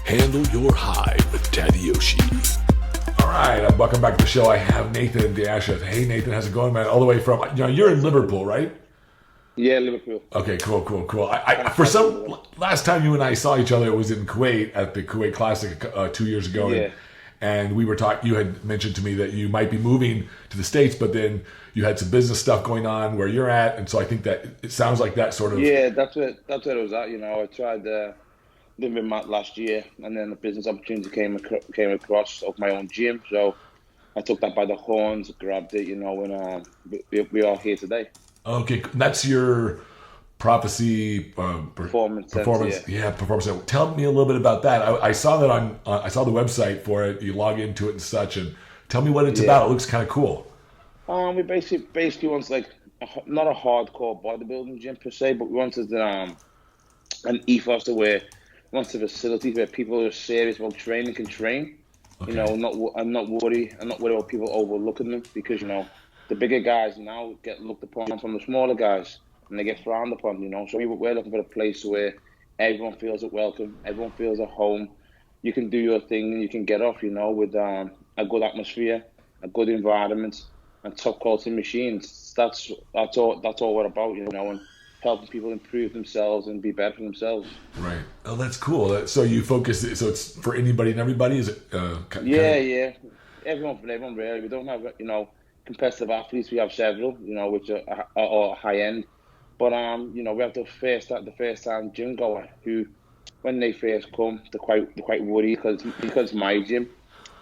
Handle your high with Tadayoshi. All right, welcome back to the show. I have Nathan De Asha. Hey, Nathan, how's it going, man? All the way from, you're in Liverpool, right? Yeah, Liverpool. Okay, cool. For some, last time you and I saw each other, it was in Kuwait at the Kuwait Classic 2 years ago. Yeah. And we were talking, you had mentioned to me that you might be moving to the States, but then you had some business stuff going on where you're at. And so I think that it sounds like that sort of. Yeah, that's where it was at. I tried living with Matt last year, and then the business opportunity came across of my own gym. So I took that by the horns, grabbed it, and we are here today. Okay, that's your prophecy Performance. Yeah, performance center. Tell me a little bit about that. I saw that I saw the website for it. You log into it and such, and tell me what it's about. It looks kind of cool. We basically want not a hardcore bodybuilding gym per se, but we wanted an ethos to where we want a facility where people who are serious about training can train. Okay. I'm not worried about people overlooking them, because the bigger guys now get looked upon from the smaller guys, and they get frowned upon. So we're looking for a place where everyone feels at welcome, everyone feels at home. You can do your thing and you can get off, with a good atmosphere, a good environment, and top quality machines. That's all we're about, and helping people improve themselves and be better for themselves. Right. Oh, that's cool. So you focus. So it's for anybody and everybody. Is it? Yeah. Everyone really. We don't have competitive athletes. We have several, which are high end. But we have the first time gym goer who, when they first come, they're quite worried because it's my gym.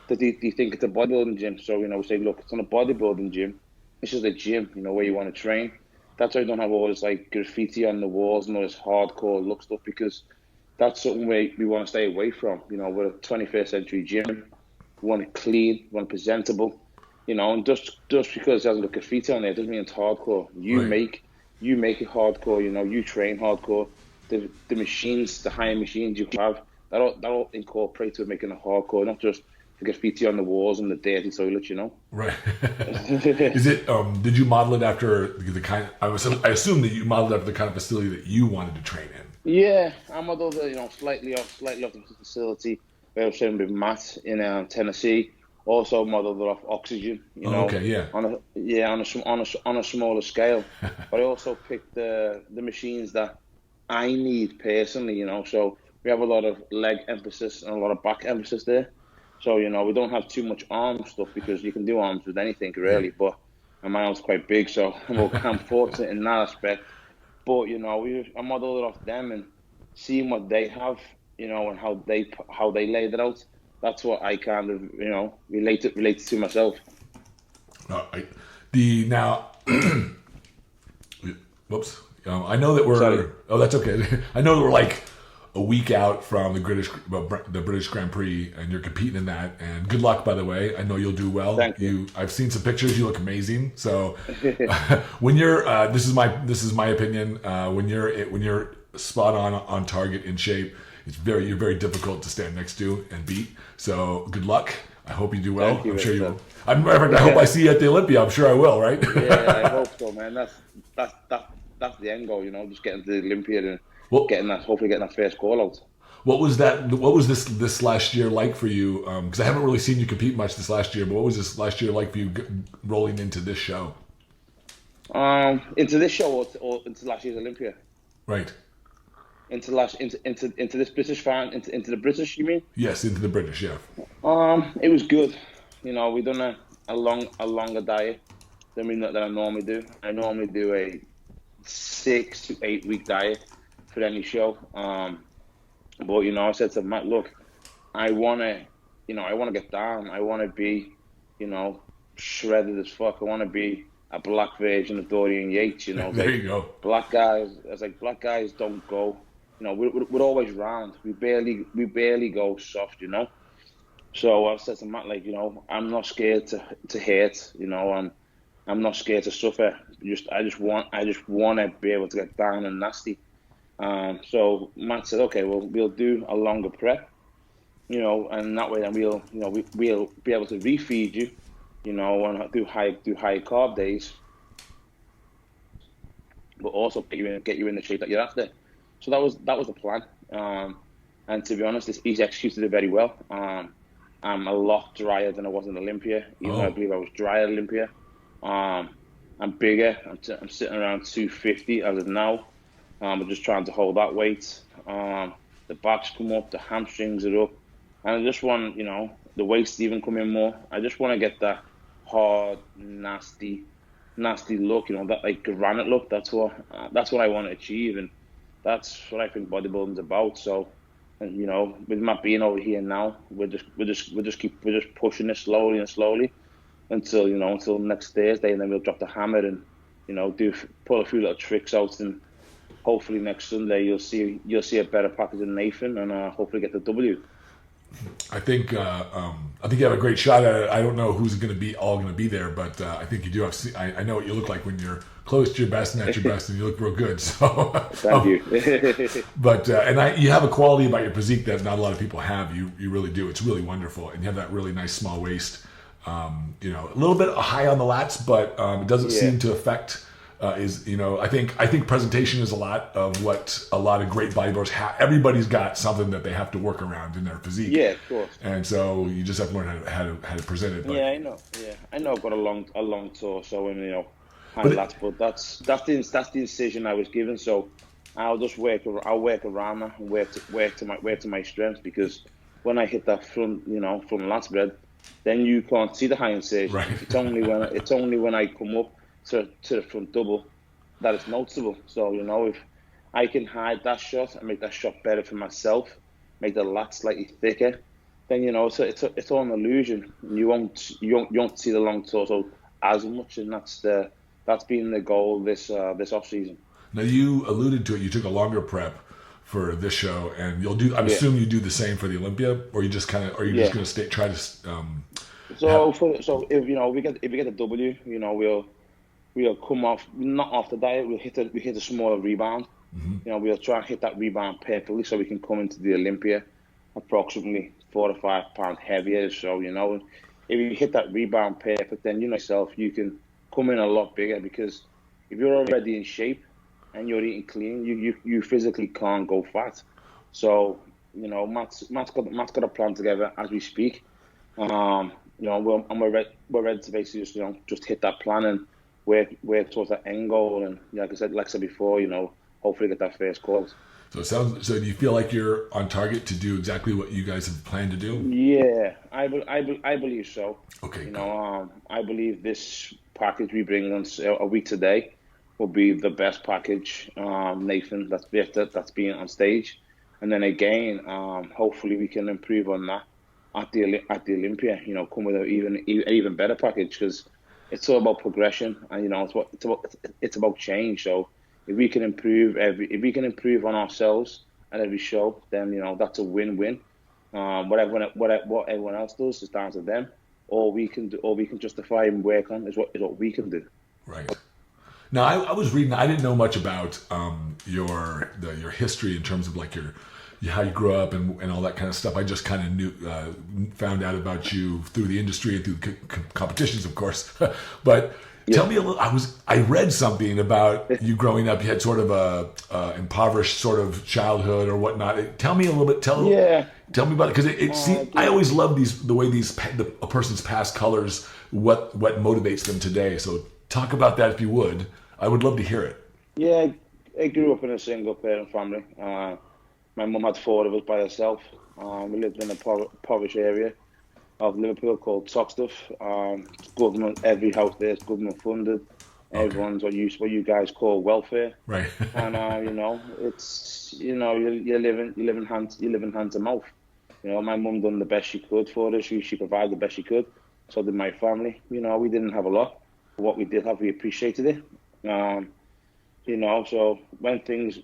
That they think it's a bodybuilding gym. So we say, look, it's not a bodybuilding gym. It's just a gym, where you want to train. That's why we don't have all this graffiti on the walls and all this hardcore look stuff, because that's something we want to stay away from. We're a 21st century gym. We want it clean, we want it presentable. And just because it has a graffiti on there doesn't mean it's hardcore. You make it hardcore. You train hardcore. The machines, the high machines you have, that all incorporate to making it hardcore, not just the graffiti on the walls and the dirty toilets. Right. Is it? Did you model it after the kind? I assume that you modeled after the kind of facility that you wanted to train in. Yeah, I modeled it, slightly off the facility where I was training with Matt in Tennessee. Also modeled it off Oxygen, Okay, yeah. On a smaller scale. But I also picked the machines that I need personally, So we have a lot of leg emphasis and a lot of back emphasis there. So we don't have too much arm stuff, because you can do arms with anything really. But my arm's quite big, so I'm fortunate in that aspect. But I modeled it off them and seeing what they have, and how they laid it out. That's what I kind of, relate to myself. Whoops. I know that we're. Sorry. Oh, that's okay. I know that we're like a week out from the British Grand Prix, and you're competing in that. And good luck, by the way. I know you'll do well. Thank you. I've seen some pictures. You look amazing. So when you're, this is my opinion. When you're spot on target, in shape, you're very difficult to stand next to and beat. So good luck. I hope you do well. Thank you, I'm sure you will. I hope I see you at the Olympia. I'm sure I will, right? Yeah, I hope so, man. That's the end goal, just getting to the Olympia and hopefully getting that first call out. What was this last year like for you? Because I haven't really seen you compete much this last year, but what was this last year like for you rolling into this show? Into this show or into last year's Olympia? Right. Into this British fan, into the British, you mean? Yes, into the British, yeah. It was good. We done a longer diet than I normally do. I normally do a 6 to 8 week diet for any show. But I said to Matt, look, I wanna get down. I wanna be, shredded as fuck. I wanna be a black version of Dorian Yates. There you go. Black guys. I was like, black guys don't go. We're always round. We barely go soft. So I said to Matt, I'm not scared to hurt. I'm not scared to suffer. I just want to be able to get down and nasty. So Matt said, okay, well, we'll do a longer prep, and that way then we'll be able to refeed you, and do high carb days, but also get you in the shape that you're after. So that was the plan. And to be honest, he's executed it very well. I'm a lot drier than I was in Olympia, even though I Oh, believe I was dry at Olympia. I'm bigger. I'm sitting around 250 as of now. I'm just trying to hold that weight. The backs come up, the hamstrings are up, and I just want, the waist to even come in more. I just want to get that hard, nasty look, that like granite look. That's what I want to achieve, and that's what I think bodybuilding's about. So, and with Matt being over here now, we're just pushing it slowly and slowly until next Thursday, and then we'll drop the hammer and pull a few little tricks out, and hopefully next Sunday you'll see a better package than Nathan, and hopefully get the W. I think you have a great shot at it. I don't know who's going to be there, but I think you do have. I know what you look like when you're close to your best and at your best, and you look real good. So Thank you. but you have a quality about your physique that not a lot of people have. You really do. It's really wonderful, and you have that really nice small waist. A little bit high on the lats, but it doesn't seem to affect. I think presentation is a lot of what a lot of great bodybuilders have. Everybody's got something that they have to work around in their physique. Yeah, of course. And so you just have to learn how to present it. But, Yeah, I know. Yeah, I know. I've got a long torso and high lats, but that's the decision I was given. So I'll work around that and work to my strengths, because when I hit that front lats spread, then you can't see the high insertion. Right. It's only when I come up to the front double that it's noticeable. So if I can hide that shot and make that shot better for myself, make the lats slightly thicker, then it's all an illusion. You won't see the long torso as much, and that's been the goal this off season. Now you alluded to it. You took a longer prep for this show, and you'll do. I'm assuming you do the same for the Olympia, or you just just going to try to. So if we get the W, we'll come off not off the diet. We hit a smaller rebound. Mm-hmm. We'll try and hit that rebound perfectly so we can come into the Olympia approximately 4 to 5 pounds heavier. So if you hit that rebound perfect, then yourself, you can come in a lot bigger, because if you're already in shape and you're eating clean, you physically can't go fat. So Matt's got a plan together as we speak. We're ready to basically just hit that plan and work towards that end goal, and like I said before, hopefully get that first close. So do you feel like you're on target to do exactly what you guys have planned to do? Yeah, I believe so. Okay. I believe this package we bring on a week today will be the best package, Nathan, that's being on stage, and then again, hopefully we can improve on that at the Olympia. Come with an even better package, because it's all about progression, and it's about change. So if we can improve on ourselves at every show, then that's a win-win. What everyone else does is down to them. All we can justify and work on is what we can do. Right. Now I was reading. I didn't know much about your history in terms of like how you grew up and all that kind of stuff. I just kind of found out about you through the industry and through competitions, of course. But tell me a little. I read something about you growing up. You had sort of a impoverished sort of childhood or whatnot. Tell me a little bit. Tell me about it, because I always love the way a person's past colors what motivates them today. So talk about that if you would. I would love to hear it. Yeah, I grew up in a single parent family. My mum had 4 of us by herself. We lived in a impoverished area of Liverpool called Toxteth. Government, every house there is government funded. Okay. Everyone's what you guys call welfare. Right. And it's you live in hand to mouth. My mum done the best she could for us. She provided the best she could. So did my family. We didn't have a lot, but what we did have, we appreciated it. So when things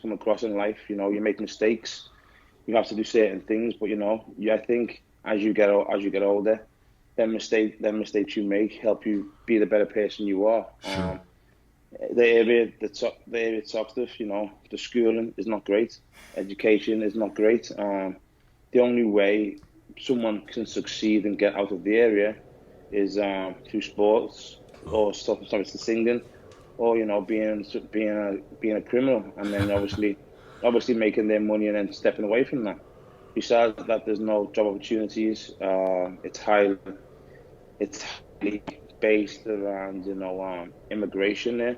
come across in life, you make mistakes. You have to do certain things, but I think as you get older, them mistakes you make help you be the better person you are. Sure. The area Toxteth, the schooling is not great, education is not great. The only way someone can succeed and get out of the area is through sports or stuff, singing, or being a criminal, and then obviously obviously making their money and then stepping away from that. Besides that, there's no job opportunities. It's highly based around, immigration there.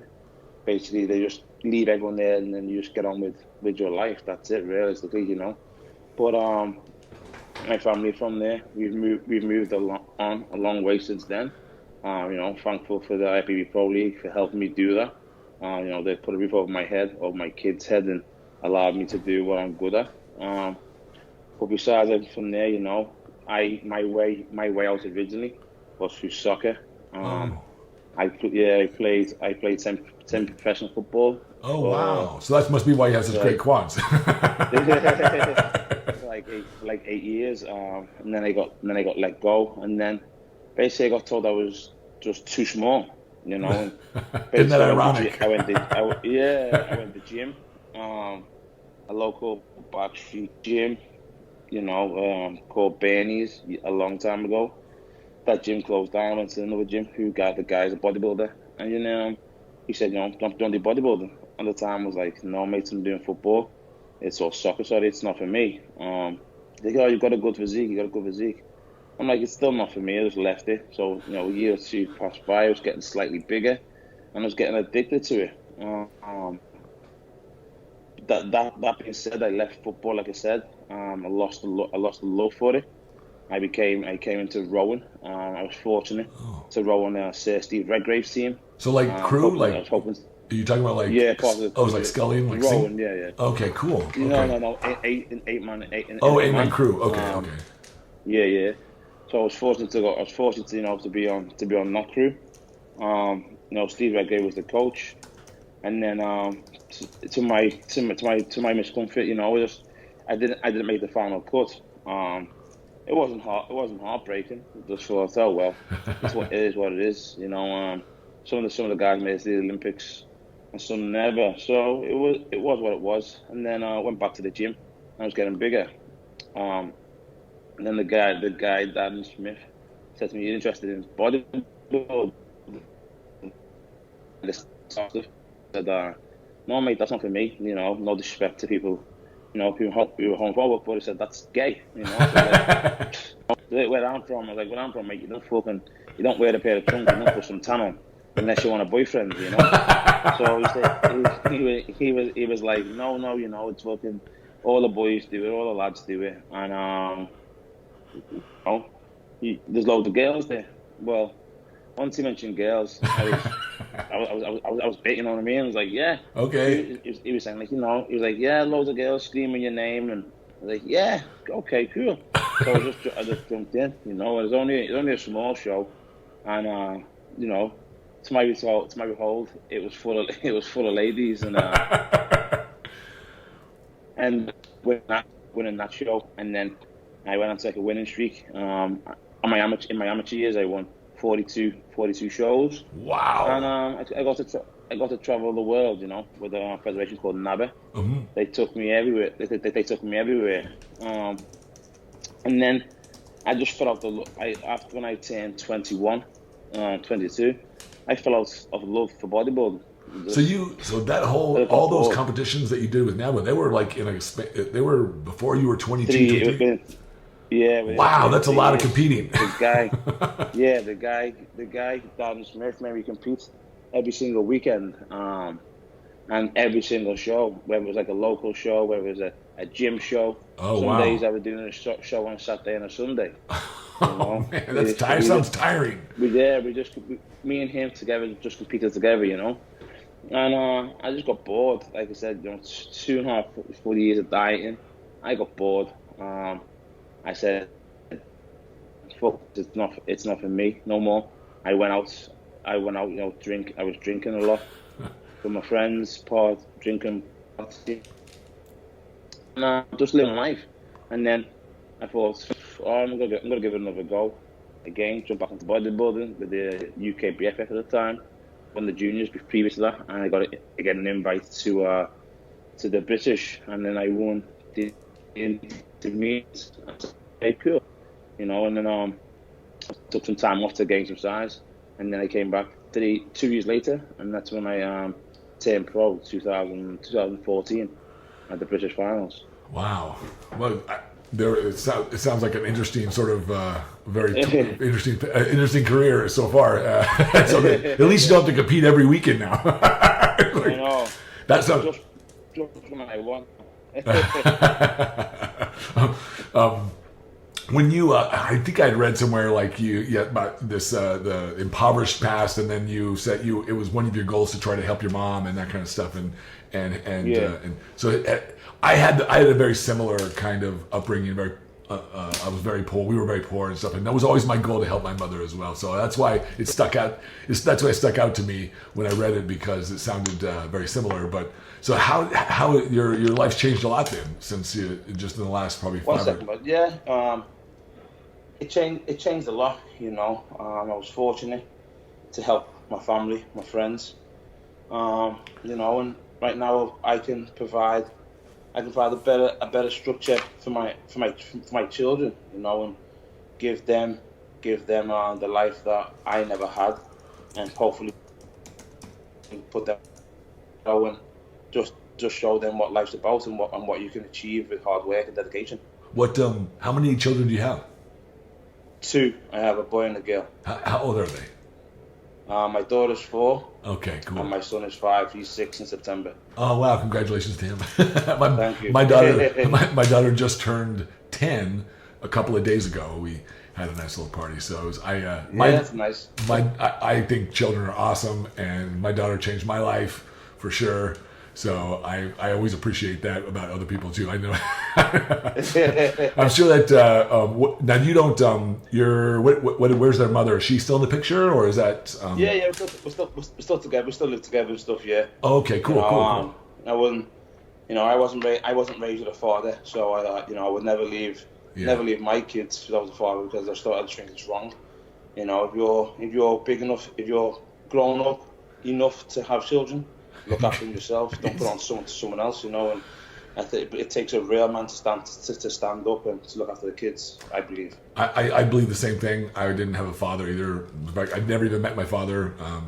Basically, they just leave everyone there and then you just get on with your life. That's it, realistically. But my family from there, we've moved a long way since then. Thankful for the IFBB Pro League for helping me do that. They put a roof over my head, over my kid's head, and allowed me to do what I'm good at. But besides that, from there, my way out originally was through soccer. I played some professional football. Oh wow! So that must be why you have such great quads. like 8 years, and then I got let go, and then basically I got told I was just too small. And Isn't that ironic? I went to gym, a local backstreet gym, called Bernie's a long time ago. That gym closed down. I went to another gym the guy's a bodybuilder, and he said, don't do bodybuilding. At the time I was like, no mate, I'm doing football. It's all soccer, sorry, it's not for me. They go, you've got a good physique. I'm like, it's still not for me. I just left it. So, a year or two passed by. I was getting slightly bigger, and I was getting addicted to it. That being said, I left football. Like I said, I lost the love for it. I came into rowing. I was fortunate to row on Sir Steve Redgrave's team. So crew, I was hoping. Are you talking about part of the, it was like Scully and rowing, yeah. Okay, cool. Okay. No, eight man crew. Okay. Yeah. So I was fortunate to be on that crew. Steve Redgrave was the coach, and then to my miscomfort, I didn't make the final cut. It wasn't heartbreaking. Just thought, oh well, it is what it is. Some of the guys made it to the Olympics, and some never. So it was what it was. And then I went back to the gym. I was getting bigger. And then the guy, Dan Smith, said to me, "You're interested in bodybuilding?" I said, "No, mate, that's not for me. No disrespect to people, people who were homophobic, but he said that's gay. So where I'm from, I was like, where I'm from, mate, you don't wear a pair of trunks, you don't put some tan on unless you want a boyfriend, So he was like, no, it's fucking all the boys do it, all the lads do it, and there's loads of girls there. Well, once he mentioned girls, I was bit, you know what I mean? I was like, yeah. Okay. He was saying, he was like, yeah, loads of girls screaming your name, and I was like, yeah, okay, cool. So I just jumped in, it was only a small show, and to my behold, it was full of ladies, and and winning that show, and then I went on to like a winning streak. In my amateur years, I won 42 shows. Wow! And I got to travel the world, with a federation called NABBA. Mm-hmm. They took me everywhere. They took me everywhere. And then I just fell out after when I turned 21, 22, I fell out of love for bodybuilding. All those competitions that you did with NABBA, they were like they were before you were 22. Yeah. Wow, that's a lot of competing. The guy, Dan Smith, made me compete every single weekend, and every single show, whether it was like a local show, whether it was a gym show. Some days I was doing a show on a Saturday and a Sunday. Oh man, that's tiring. Sounds tiring. Me and him together just competed together, And I just got bored. Like I said, 2.5 full years of dieting, I got bored. I said, "Fuck, it's not for me no more." I went out, drink. I was drinking a lot with my friends, drinking, and just living life. And then I thought, I'm gonna give it another go. Again, jump back into bodybuilding with the UK BFF at the time, won the juniors previous to that, and I got an invite to the British, and then I won the meet. Okay, cool, and then I took some time off to gain some size, and then I came back 2 years later, and that's when I turned pro, 2014. at the British finals. Wow. Well, it sounds like an interesting sort of very interesting career so far. So at least you don't have to compete every weekend now. I know. That sounds just when I want. When you, I think I'd read somewhere like about this the impoverished past, and then you said it was one of your goals to try to help your mom and that kind of stuff, and so I had a very similar kind of upbringing. Very, I was very poor. We were very poor and stuff, and that was always my goal to help my mother as well. So that's why it stuck out. That's why it stuck out to me when I read it, because it sounded very similar. But so how your life's changed a lot then since you just in the last probably 5 1 second, but yeah, it changed a lot. You know, I was fortunate to help my family, my friends. You know, and right now I can provide a better structure for my children. You know, and give them the life that I never had, and hopefully put them and just show them what life's about and what you can achieve with hard work and dedication. What how many children do you have? 2. I have a boy and a girl. How old are they? My daughter's 4. Okay, cool. And my son is 5. He's 6 in September. Oh wow! Congratulations to him. Thank you. My daughter just turned 10 a couple of days ago. We had a nice little party. So it was, that's nice. I think children are awesome, and my daughter changed my life for sure. So I always appreciate that about other people too. I know. I'm sure that now you don't. Where's their mother? Is she still in the picture, or is that? Yeah. We're still together. We still live together and stuff. Yeah. Oh, okay. Cool. Cool. I wasn't raised with a father, so I would never leave my kids without a father, because I just think it's wrong. You know, if you're big enough, if you're grown up enough to have children, look after yourself. Don't put on someone else. You know, and I think it takes a real man to stand up and to look after the kids. I believe. I believe the same thing. I didn't have a father either. I never even met my father. I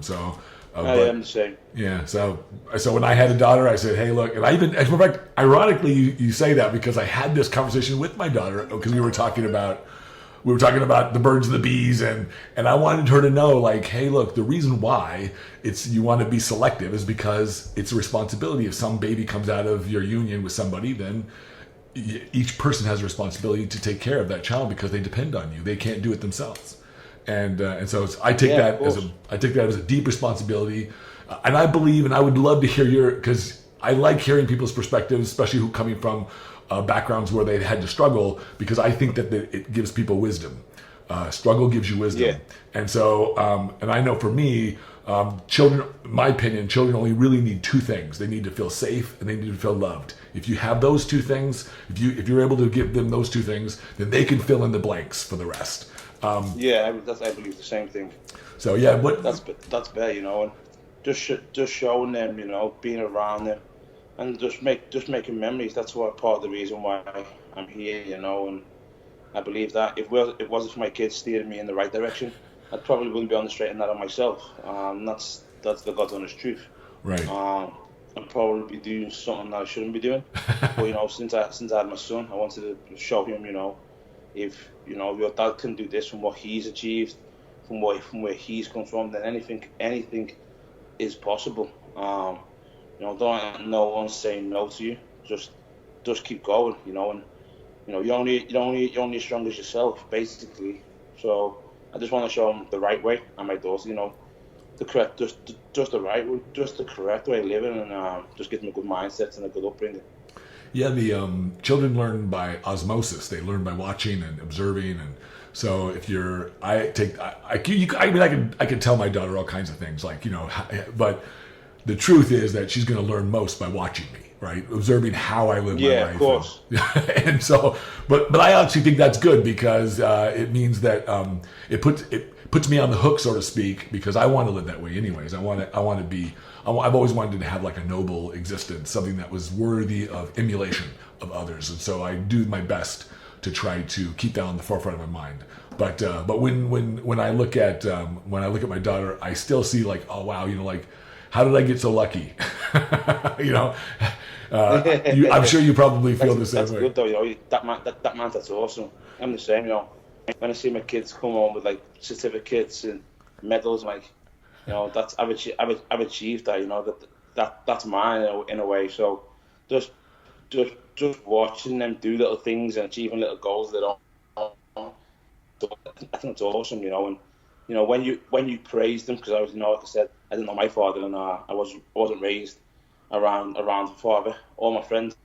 am the same. Yeah. So when I had a daughter, I said, "Hey, look," and I even, as a matter of fact, ironically, you say that because I had this conversation with my daughter, because we were talking about the birds and the bees, and I wanted her to know, like, hey, look, the reason why you want to be selective is because it's a responsibility. If some baby comes out of your union with somebody, then each person has a responsibility to take care of that child, because they depend on you. They can't do it themselves. And so I take that as a deep responsibility, and I believe, and I would love to hear because I like hearing people's perspectives, especially who coming from backgrounds where they had to struggle, because I think that it gives people wisdom. Struggle gives you wisdom, yeah. And so and I know for me, children, in my opinion, children only really need 2 things. They need to feel safe and they need to feel loved. If you have those 2 things, if you're able to give them those 2 things, then they can fill in the blanks for the rest. I believe the same thing. So yeah, that's better, you know, and just showing them, you know, being around them, and just making memories. That's what part of the reason why I'm here, you know. And I believe that if it wasn't for my kids steering me in the right direction, I probably wouldn't be on the straight and narrow myself. That's the God's honest truth. Right. I'd probably be doing something that I shouldn't be doing. But you know, since I had my son, I wanted to show him, you know, if you know your dad can do this from what he's achieved, from where he's come from, then anything is possible. You know, don't let no one say no to you. Just keep going. You know, and you know you're only as strong as yourself, basically. So I just want to show him the right way, and my daughter, you know, the correct, just the right way, just the correct way of living, and just give them a good mindset and a good upbringing. Yeah, the children learn by osmosis. They learn by watching and observing, and so if I can tell my daughter all kinds of things, like, you know, but the truth is that she's going to learn most by watching me, right? Observing how I live my life. Yeah, of course. And so, but I actually think that's good, because it means that it puts me on the hook, so to speak, because I want to live that way anyways. I've always wanted to have like a noble existence, something that was worthy of emulation of others, and so I do my best to try to keep that on the forefront of my mind. But when I look at my daughter, I still see, like, oh wow, you know, like, how did I get so lucky? You know, I'm sure you probably feel the same that's way. good though, you know. That man, that's awesome. I'm the same, you know. When I see my kids come home with like certificates and medals, I'm like, you know, I've achieved that, you know. That's mine in a way. So just just watching them do little things and achieving little goals that are, I think it's awesome, you know. And you know, when you praise them, because I was, you know, like I said, I didn't know my father, and I wasn't raised around the father. All my friends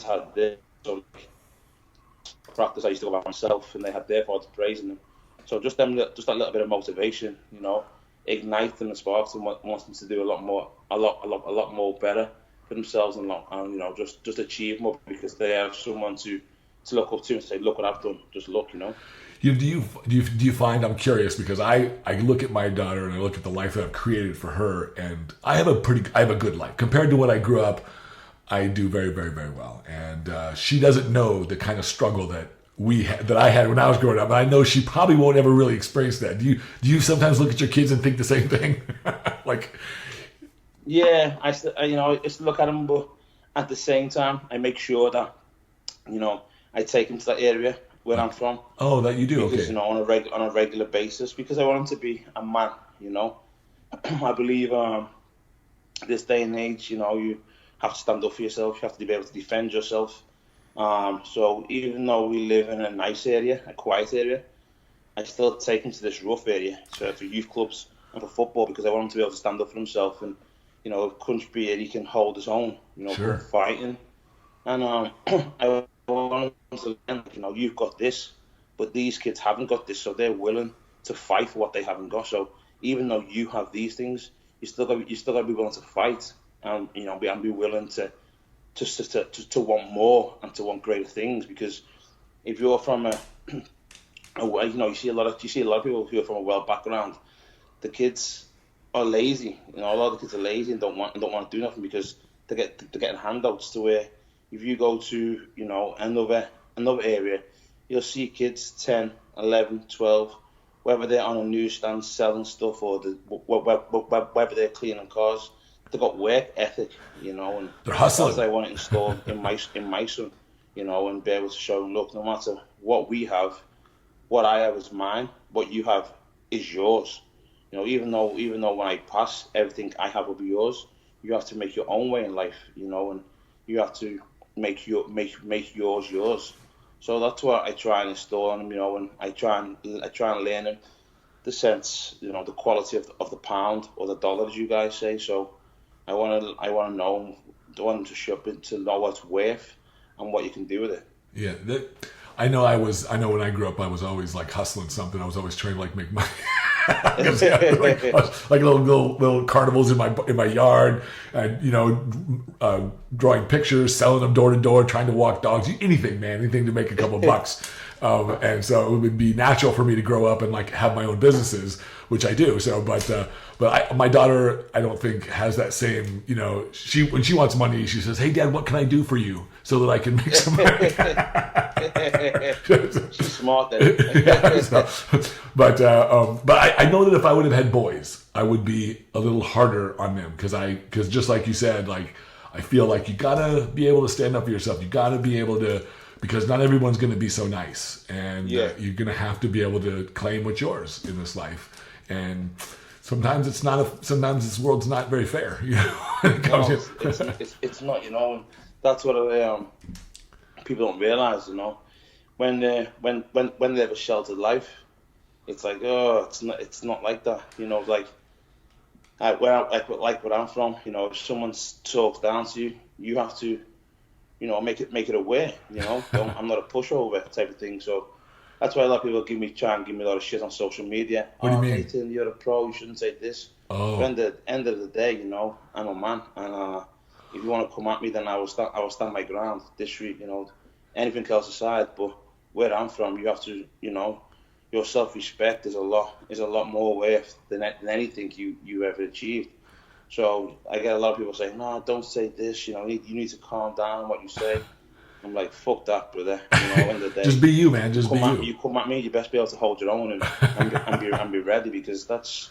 had their sort of practice. I used to go by myself, and they had their fathers praising them. So just that little bit of motivation, you know, ignite them and sparks them, wants them to do a lot more better for themselves, and you know, just achieve more, because they have someone to look up to and say, look what I've done. Just look, you know. Do you find, I'm curious, because I look at my daughter and I look at the life that I've created for her, and I have a good life compared to when I grew up. I do very, very, very well, and she doesn't know the kind of struggle that I had when I was growing up. And I know she probably won't ever really experience that. Do you sometimes look at your kids and think the same thing? Like, yeah, I just look at them, but at the same time, I make sure that, you know, I take them to that area where I'm from. Oh, that you do, because, okay. You know, on a regular basis, because I want him to be a man. You know, I believe this day and age, you know, you have to stand up for yourself. You have to be able to defend yourself. So even though we live in a nice area, a quiet area, I still take him to this rough area, for youth clubs and for football, because I want him to be able to stand up for himself, and, you know, country where he can hold his own. You know, sure. Fighting, and I want them to learn, you know, you've got this, but these kids haven't got this, so they're willing to fight for what they haven't got. So even though you have these things, you still got to be willing to fight, and, you know, be willing to want more and to want greater things. Because if you're from you know, you see a lot of people who are from a well background, the kids are lazy. You know, a lot of the kids are lazy and don't want to do nothing, because they're getting handouts. To where if you go to, you know, another area, you'll see kids 10, 11, 12, whether they're on a newsstand selling stuff or whether they're cleaning cars, they've got work ethic, you know, and they're hustling. That's what I want to install in my son, you know, and be able to show them, look, no matter what we have, what I have is mine, what you have is yours. You know, even though when I pass, everything I have will be yours, you have to make your own way in life, you know, and you have to make yours. So that's what I try and install on him, you know, and I try and learn him the sense, you know, the quality of the pound or the dollar, as you guys say. So I want to know, I want him to shop it, to know what it's worth and what you can do with it. Yeah, I know when I grew up, I was always like hustling something. I was always trying to like make money. like little carnivals in my yard, and, you know, drawing pictures, selling them door to door, trying to walk dogs, anything to make a couple bucks. And so it would be natural for me to grow up and like have my own businesses, which I do. So, but my daughter, I don't think has that same, you know, when she wants money, she says, "Hey Dad, what can I do for you so that I can make some money?" She's smart then. But I know that if I would have had boys, I would be a little harder on them, because just like you said, like, I feel like you gotta be able to stand up for yourself. You gotta be able to, because not everyone's going to be so nice, and you're going to have to be able to claim what's yours in this life. And sometimes sometimes this world's not very fair, you know. It's not, you know, and that's what people don't realize, you know, when they have a sheltered life, it's like, oh, it's not like that, you know. Like where I'm from, you know, if someone talks down to you, you have to, you know, make it aware, you know. I'm not a pushover type of thing. So that's why a lot of people try and give me a lot of shit on social media. What do you mean? Nathan, you're a pro, you shouldn't say this. Oh. At the end of the day, you know, I'm a man, and if you want to come at me, then I will stand my ground. This week, you know, anything else aside. But where I'm from, you have to, you know, your self-respect is a lot more worth than anything you ever achieved. So I get a lot of people saying, "No, don't say this. You know, you need to calm down what you say." I'm like, "Fuck that, brother." You know, end of the day, just be you, man. Just be you. You come at me, you best be able to hold your own and be ready, because that's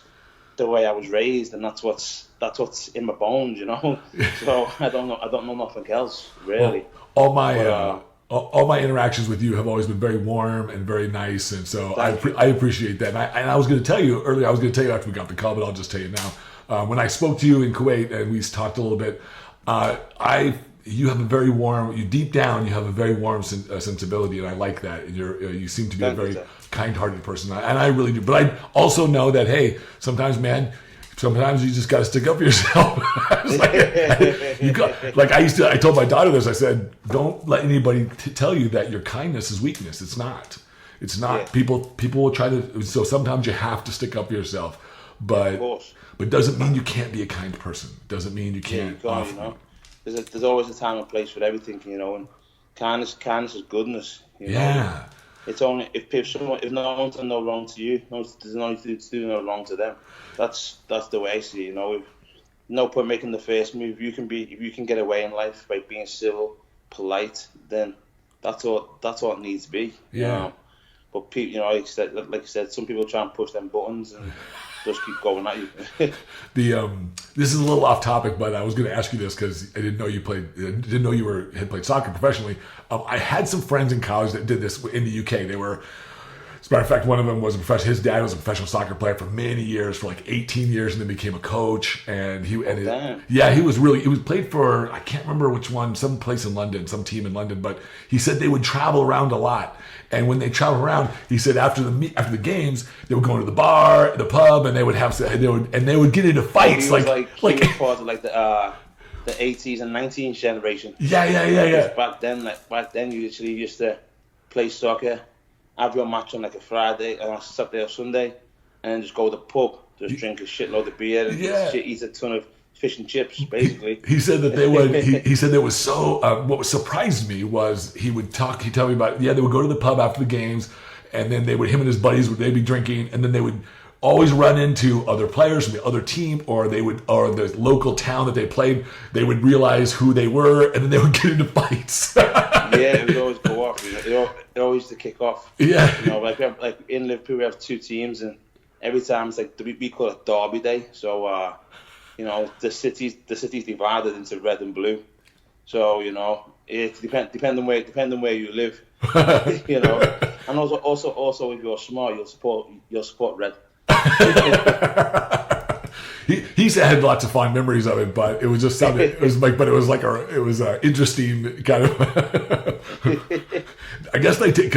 the way I was raised, and that's what's in my bones, you know. So I don't know nothing else really. Well, all my interactions with you have always been very warm and very nice, and so I appreciate that. And I was going to tell you earlier. I was going to tell you after we got the call, but I'll just tell you now. When I spoke to you in Kuwait and we talked a little bit, you have a very warm. You deep down, you have a very warm sensibility, and I like that. And you seem to be a very kind-hearted person, and I really do. But I also know that sometimes, man. Sometimes you just got to stick up for yourself. I told my daughter this. I said, don't let anybody tell you that your kindness is weakness. It's not. It's not. Yeah. People will try to. So sometimes you have to stick up for yourself, but doesn't mean you can't be a kind person. Doesn't mean you can't. Yeah, you know, there's always a time and place for everything, you know. And kindness is goodness. You know? It's only if no one's done no wrong to you, there's no one to do no wrong to them. That's the way I see it, you know. If no point making the first move. If you can get away in life by being civil, polite, then that's all it needs to be. Yeah. You know? But people, you know, like I said, some people try and push them buttons and just keep going at you. This is a little off topic, but I was going to ask you this because I didn't know you had played soccer professionally. I had some friends in college that did this in the UK. They were. As a matter of fact, one of them was a professional. His dad was a professional soccer player for many years, for like 18 years, and then became a coach. And he was played for, I can't remember which one, some place in London, some team in London. But he said they would travel around a lot. And when they traveled around, he said after the games, they would go into the bar, the pub, and they would get into fights. He was like part of like the 80s and 19s generation. Yeah. Back then, you literally used to play soccer, have your match on like a Friday, on a Saturday or Sunday, and then just go to the pub, just drink a shitload of beer and eat a ton of fish and chips, basically. He said that they would. He said it was so. What surprised me was he'd tell me about. Yeah, they would go to the pub after the games, and then him and his buddies they'd be drinking, and then they would always run into other players from the other team, or the local town that they played. They would realize who they were, and then they would get into fights. It would always go off. You know, it always used to kick off. Yeah. You know, like in Liverpool, we have two teams, and every time it's like we call it Derby Day. So, you know, the city's divided into red and blue. So, you know, it depending where you live. You know, and also if you're smart, you'll support red. He said had lots of fond memories of it, but it was just something. It was interesting kind of. I guess they take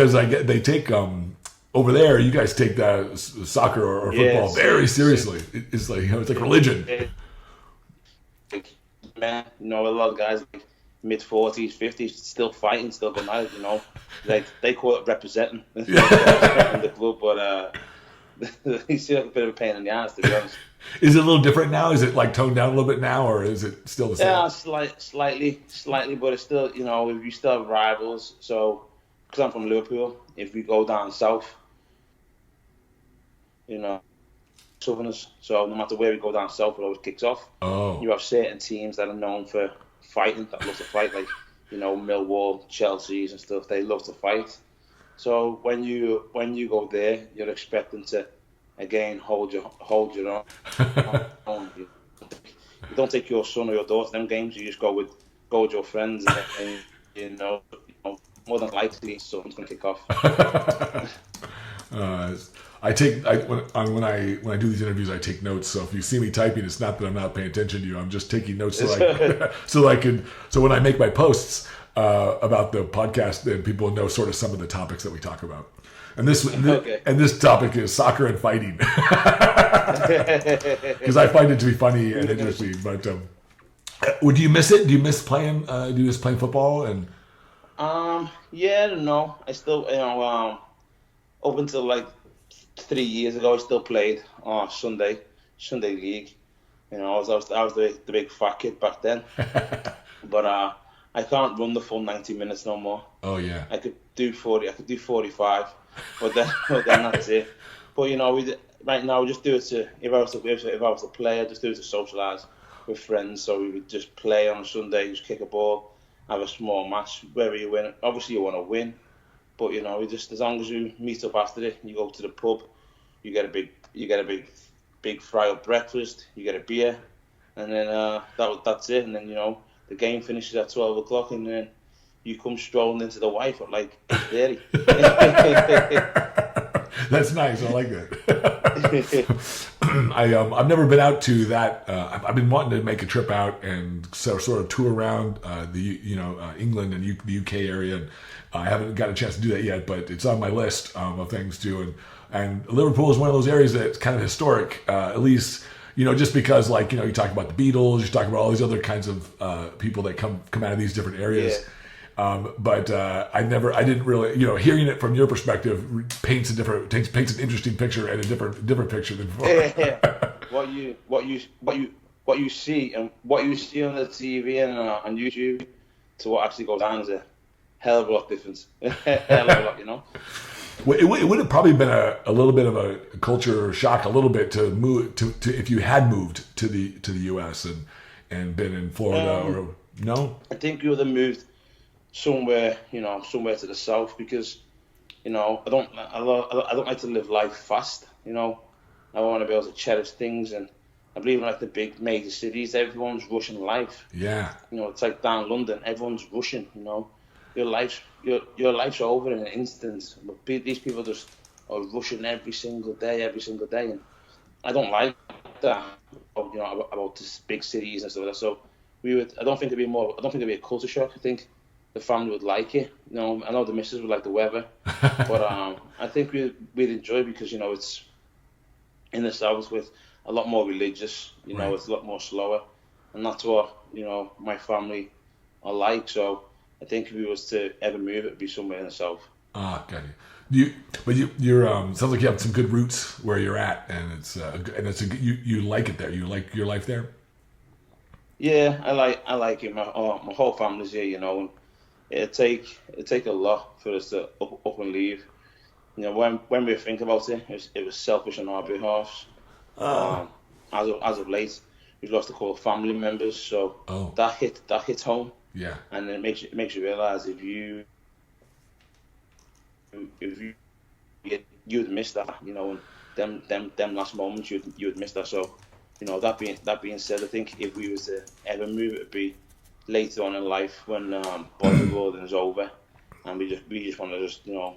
over there. You guys take that soccer or football very seriously. It's like it's like religion. Man, you know, a lot of guys like mid-40s, 50s, still fighting, still going at it. You know, like they call it representing the club, but. He's still a bit of a pain in the ass, to be honest. Is it a little different now? Is it like toned down a little bit now, or is it still the same? Yeah, slightly, but it's still, you know, we still have rivals. So, because I'm from Liverpool, if we go down south, you know, Southerners. So no matter where we go down south, it always kicks off. Oh. You have certain teams that are known for fighting, that love to fight, like, you know, Millwall, Chelsea's and stuff. They love to fight. So when you go there, you're expecting to again hold your own. You don't take your son or your daughter to them games. You just go with your friends, and you know more than likely something's gonna kick off. When I do these interviews, I take notes. So if you see me typing, it's not that I'm not paying attention to you. I'm just taking notes so when I make my posts about the podcast, then people know sort of some of the topics that we talk about. And this topic is soccer and fighting, because I find it to be funny and interesting. But do you miss it? Do you miss playing? Do you miss playing football? And yeah, no, I still, you know, up until like 3 years ago, I still played Sunday league. You know, I was the big fat kid back then, but I can't run the full 90 minutes no more. Oh yeah. I could do 40. I could do 45, but then that's it. But you know, right now we just do it to. If I was to play, I just do it to socialise with friends. So we would just play on a Sunday, just kick a ball, have a small match. Whether you win, obviously you want to win, but you know, we just, as long as you meet up after it, you go to the pub, you get a big big fry up breakfast, you get a beer, and then that's it. And then the game finishes at 12 o'clock, and then you come strolling into the wife at like 8:30. That's nice. I like that. I've never been out to that. I've been wanting to make a trip out and sort of tour around England and the UK area. And I haven't got a chance to do that yet, but it's on my list of things to do. And Liverpool is one of those areas that's kind of historic, at least. Just because, like, you talk about the Beatles, you talk about all these other kinds of people that come out of these different areas. Yeah. But I didn't really, hearing it from your perspective paints an interesting picture and a different picture than before. Yeah. What you see on the TV and on YouTube to what actually goes on is a hell of a lot different. Hell of a lot, Well, it would have probably been a little bit of a culture shock, a little bit to move to if you had moved to the U.S. and been in Florida or no. I think you would have moved somewhere to the south because, I don't like to live life fast. I want to be able to cherish things, and I believe in like the big major cities, everyone's rushing life. Yeah. It's like down London, everyone's rushing. Your life's over in an instant. But these people just are rushing every single day, and I don't like that. About the big cities and stuff like that. So I don't think it'd be a culture shock. I think the family would like it. I know the missus would like the weather, but I think we'd enjoy it because it's in the south with a lot more religious. Right. It's a lot more slower, and that's what my family are like. So I think if we was to ever move, it'd be somewhere in the south. Ah, got you. You're sounds like you have some good roots where you're at, and it's you like it there. You like your life there. Yeah, I like it. My whole family's here, and it take a lot for us to up and leave. When we think about it, it was selfish on our behalf. As of late, we've lost a couple of family members, so that hits home. Yeah, and it makes you realize if you'd miss that, and them last moments you'd miss that. So, that being said, I think if we was to ever move, it'd be later on in life when bodybuilding is over, and we just want to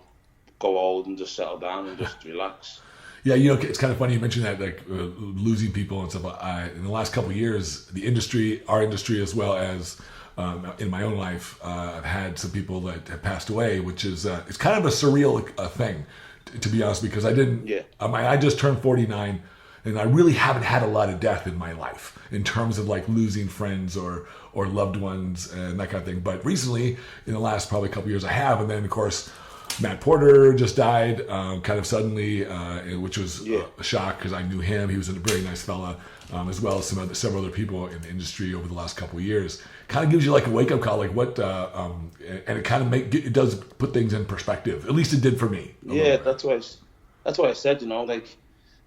go old and just settle down and just relax. Yeah, it's kind of funny you mentioned that, like losing people and stuff. In the last couple of years, our industry, as well as in my own life, I've had some people that have passed away, which is it's kind of a surreal thing, to be honest, because I didn't. Yeah. I just turned 49, and I really haven't had a lot of death in my life in terms of like losing friends or loved ones and that kind of thing. But recently, in the last probably couple of years, I have, and then of course, Matt Porter just died kind of suddenly, which was a shock because I knew him. He was a very nice fella, as well as several other people in the industry over the last couple of years. Kind of gives you like a wake up call, like what, and it kind of it does put things in perspective. At least it did for me. Yeah, that's why I said, like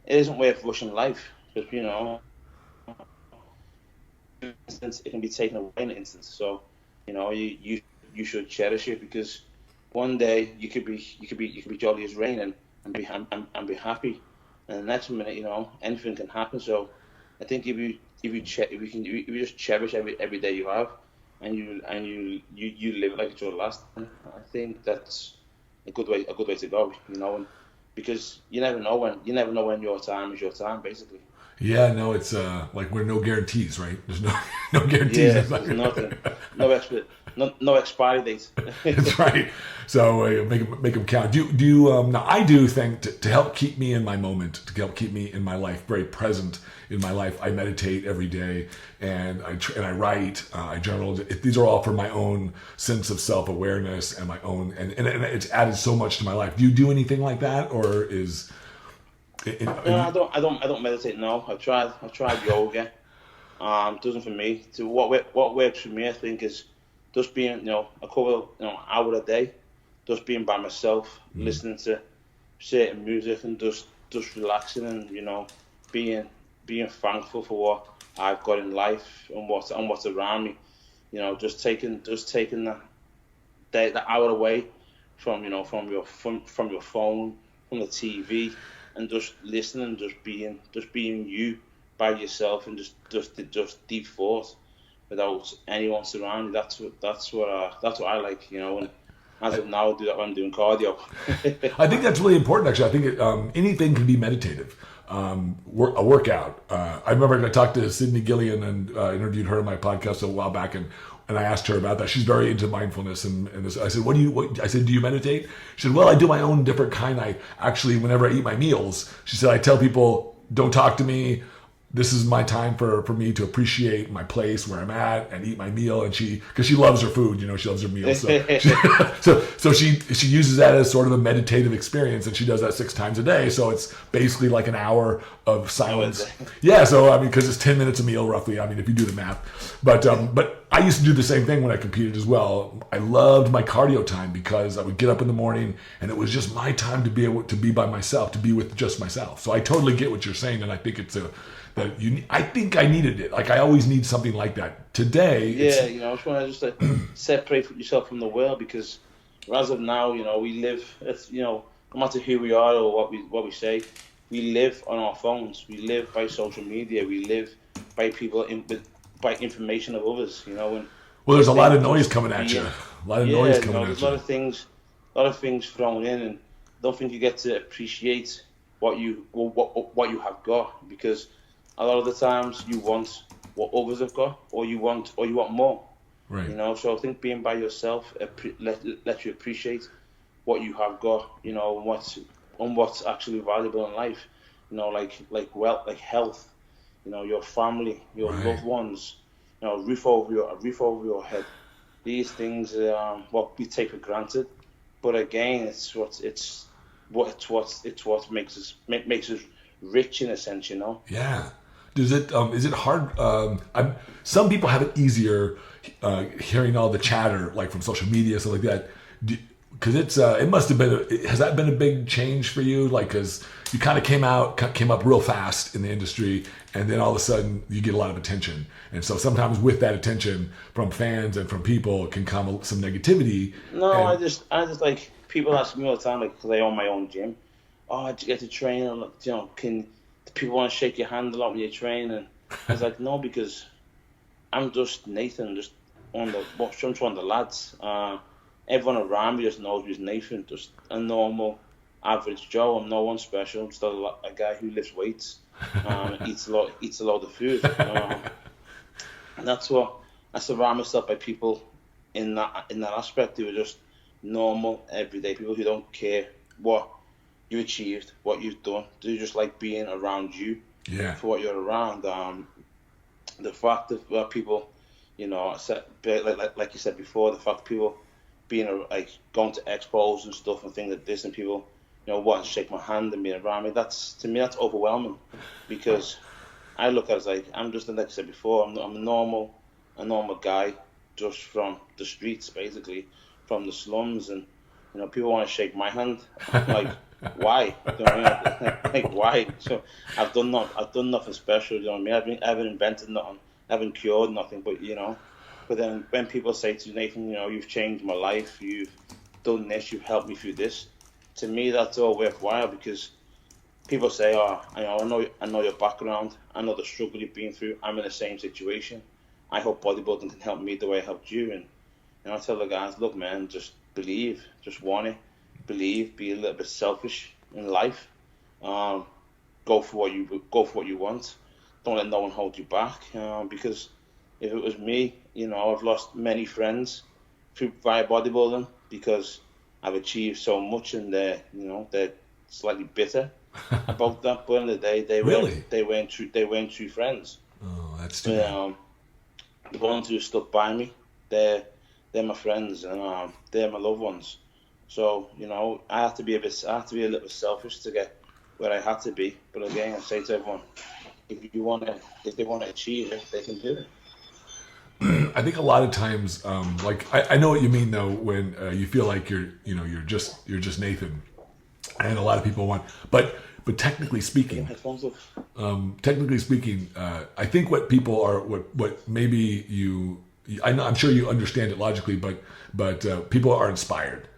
it isn't worth rushing life because instance it can be taken away in an instant. So you should cherish it because one day you could be jolly as rain and be happy, and the next minute anything can happen. So I think if you just cherish every day you have, and you live it like it's your last, I think that's a good way to go. And because you never know when your time is your time, basically. Yeah, no, it's like we're no guarantees, right? There's no guarantees. Yeah, there's nothing, no expiry dates. That's right. So make them count. Do you now? I do think to help keep me in my moment, to help keep me in my life, very present in my life. I meditate every day, and I write. I journal. These are all for my own sense of self-awareness and my own, and it's added so much to my life. Do you do anything like that, or is? No, I don't meditate. No, I've tried yoga. Doesn't for me. What works for me, I think, is just being a couple hour a day, just being by myself, listening to certain music and just relaxing and being thankful for what I've got in life and what's around me. Just taking that hour away from your phone, from the TV, and just listening, just being you by yourself, and just deep thought without anyone surrounding. That's what I like, you know. And as of now, I do that when I'm doing cardio. I think that's really important, actually. I think anything can be meditative. A workout. I remember I talked to Sydney Gillian and interviewed her on my podcast a while back, and I asked her about that. She's very into mindfulness, and this, I said, I said, do you meditate? She said, well, I do my own different kind. I actually, whenever I eat my meals, she said, I tell people, don't talk to me. This is my time for me to appreciate my place where I'm at and eat my meal. And because she loves her food, you know, she loves her meals. So she uses that as sort of a meditative experience, and she does that 6 times a day. So it's basically like an hour of silence. Yeah. So, I mean, because it's 10 minutes a meal roughly. I mean, if you do the math, but I used to do the same thing when I competed as well. I loved my cardio time because I would get up in the morning and it was just my time to be able to be by myself, to be with just myself. So I totally get what you're saying. And I think I think I needed it. Like I always need something like that. Today, yeah, you know, I just want to separate yourself from the world, because as of now, you know, we live. It's, you know, no matter who we are or what we say, we live on our phones. We live by social media. We live by people by information of others. You know, and well, there's a lot of noise coming at you. A lot of noise coming at you. There's a lot of things thrown in, and I don't think you get to appreciate what you have got, because a lot of the times you want what others have got, or you want more. Right. You know, so I think being by yourself let you appreciate what you have got. You know, what's actually valuable in life. You know, like wealth, like health. You know, your family, your loved ones. You know, roof over your head. These things are what we take for granted. But again, it's what makes us rich in a sense. You know. Yeah. Is it hard? Some people have it easier hearing all the chatter, like from social media, stuff like that. Because it must have been. Has that been a big change for you? Like, because you kind of came up real fast in the industry, and then all of a sudden you get a lot of attention. And so sometimes with that attention from fans and from people can come some negativity. No, I just like, people ask me all the time, like, because I own my own gym. Oh, did you get to train? You know, people want to shake your hand a lot when you train, and I was like, no, because I'm just Nathan, just one of the lads. Everyone around me just knows me as Nathan, just a normal, average Joe. I'm no one special. I'm still a guy who lifts weights, eats a lot of food, and that's what I surround myself by, people in that aspect who are just normal, everyday people who don't care what you achieved, what you've done. They just like being around you for what you're around. The fact that people, you know, like you said before, the fact that people being like going to expos and stuff and things like this, and people, you know, wanting to shake my hand and being around me, to me that's overwhelming, because I look at it as like, I'm just, like I said before, I'm a normal guy, just from the streets, basically, from the slums, and you know, people want to shake my hand. I'm like, why? You know what I mean? Like, why? So I've done nothing special. You know what I mean? I haven't invented nothing. I haven't cured nothing. But you know, but then when people say to Nathan, you know, you've changed my life. You've done this. You've helped me through this. To me, that's all worthwhile, because people say, oh, I know your background. I know the struggle you've been through. I'm in the same situation. I hope bodybuilding can help me the way I helped you. And you know, I tell the guys, look, man, just believe, just want it. Believe, be a little bit selfish in life. Go for what you want. Don't let no one hold you back. Because if it was me, you know, I've lost many friends via bodybuilding, because I've achieved so much, and they're slightly bitter about that. But in the day, they weren't true friends. Oh, that's too bad. The ones who stuck by me, they're my friends, and they're my loved ones. So, you know, I had to be a little bit selfish to get where I had to be. But again, I say to everyone, if they want to achieve it, they can do it. I think a lot of times, like I know what you mean though, when you feel like you're just Nathan, and a lot of people want, but technically speaking, I think what people are, what maybe I'm sure you understand it logically, but people are inspired.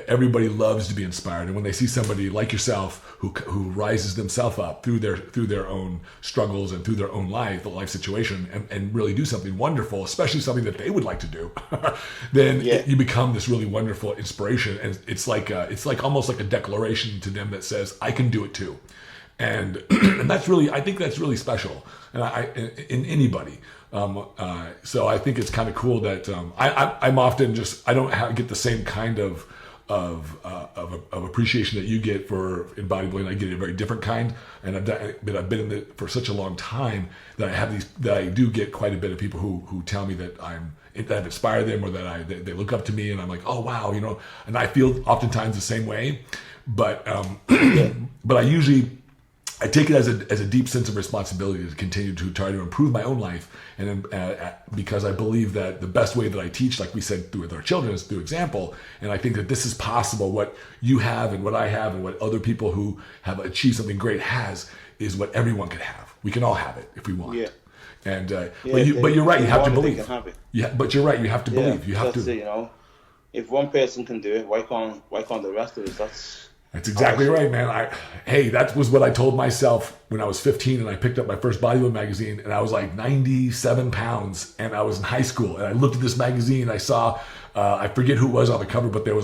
everybody loves to be inspired, and when they see somebody like yourself who rises themselves up through their own struggles and through their own life situation, and really do something wonderful, especially something that they would like to do, then you become this really wonderful inspiration, and it's like almost like a declaration to them that says, I can do it too. And and I think that's really special, and in anybody. So I think it's kind of cool that I'm often I don't get the same kind of appreciation that you get in bodybuilding. I get a very different kind, and I've been in it for such a long time that I do get quite a bit of people who tell me that I've inspired them, or that they look up to me, and I'm like, oh wow, and I feel oftentimes the same way, but but I take it as a deep sense of responsibility to continue to try to improve my own life, and because I believe that the best way that I teach, like we said, with our children, is through example. And I think that this is possible. What you have and what I have and what other people who have achieved something great is what everyone can have. We can all have it if we want. Yeah. And but you're right. You have to believe. Yeah, but you're right. You have to believe. You have to. It, if one person can do it, why can't the rest of us? That's exactly right, man. That was what I told myself when I was 15 and I picked up my first bodybuilding magazine, and I was like 97 pounds, and I was in high school, and I looked at this magazine and I saw, I forget who it was on the cover, but I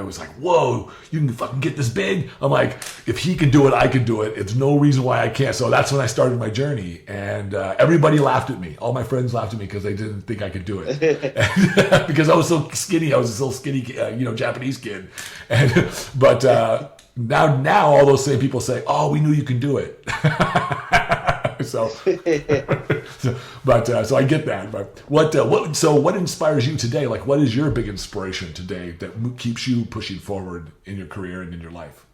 was like, whoa, you can fucking get this big? I'm like, if he can do it, I can do it. It's no reason why I can't. So that's when I started my journey, and everybody laughed at me. All my friends laughed at me because they didn't think I could do it. Because I was so skinny. I was this little skinny, Japanese kid. But now all those same people say, oh, we knew you can do it. So I get that. But what inspires you today? Like, what is your big inspiration today that keeps you pushing forward in your career and in your life?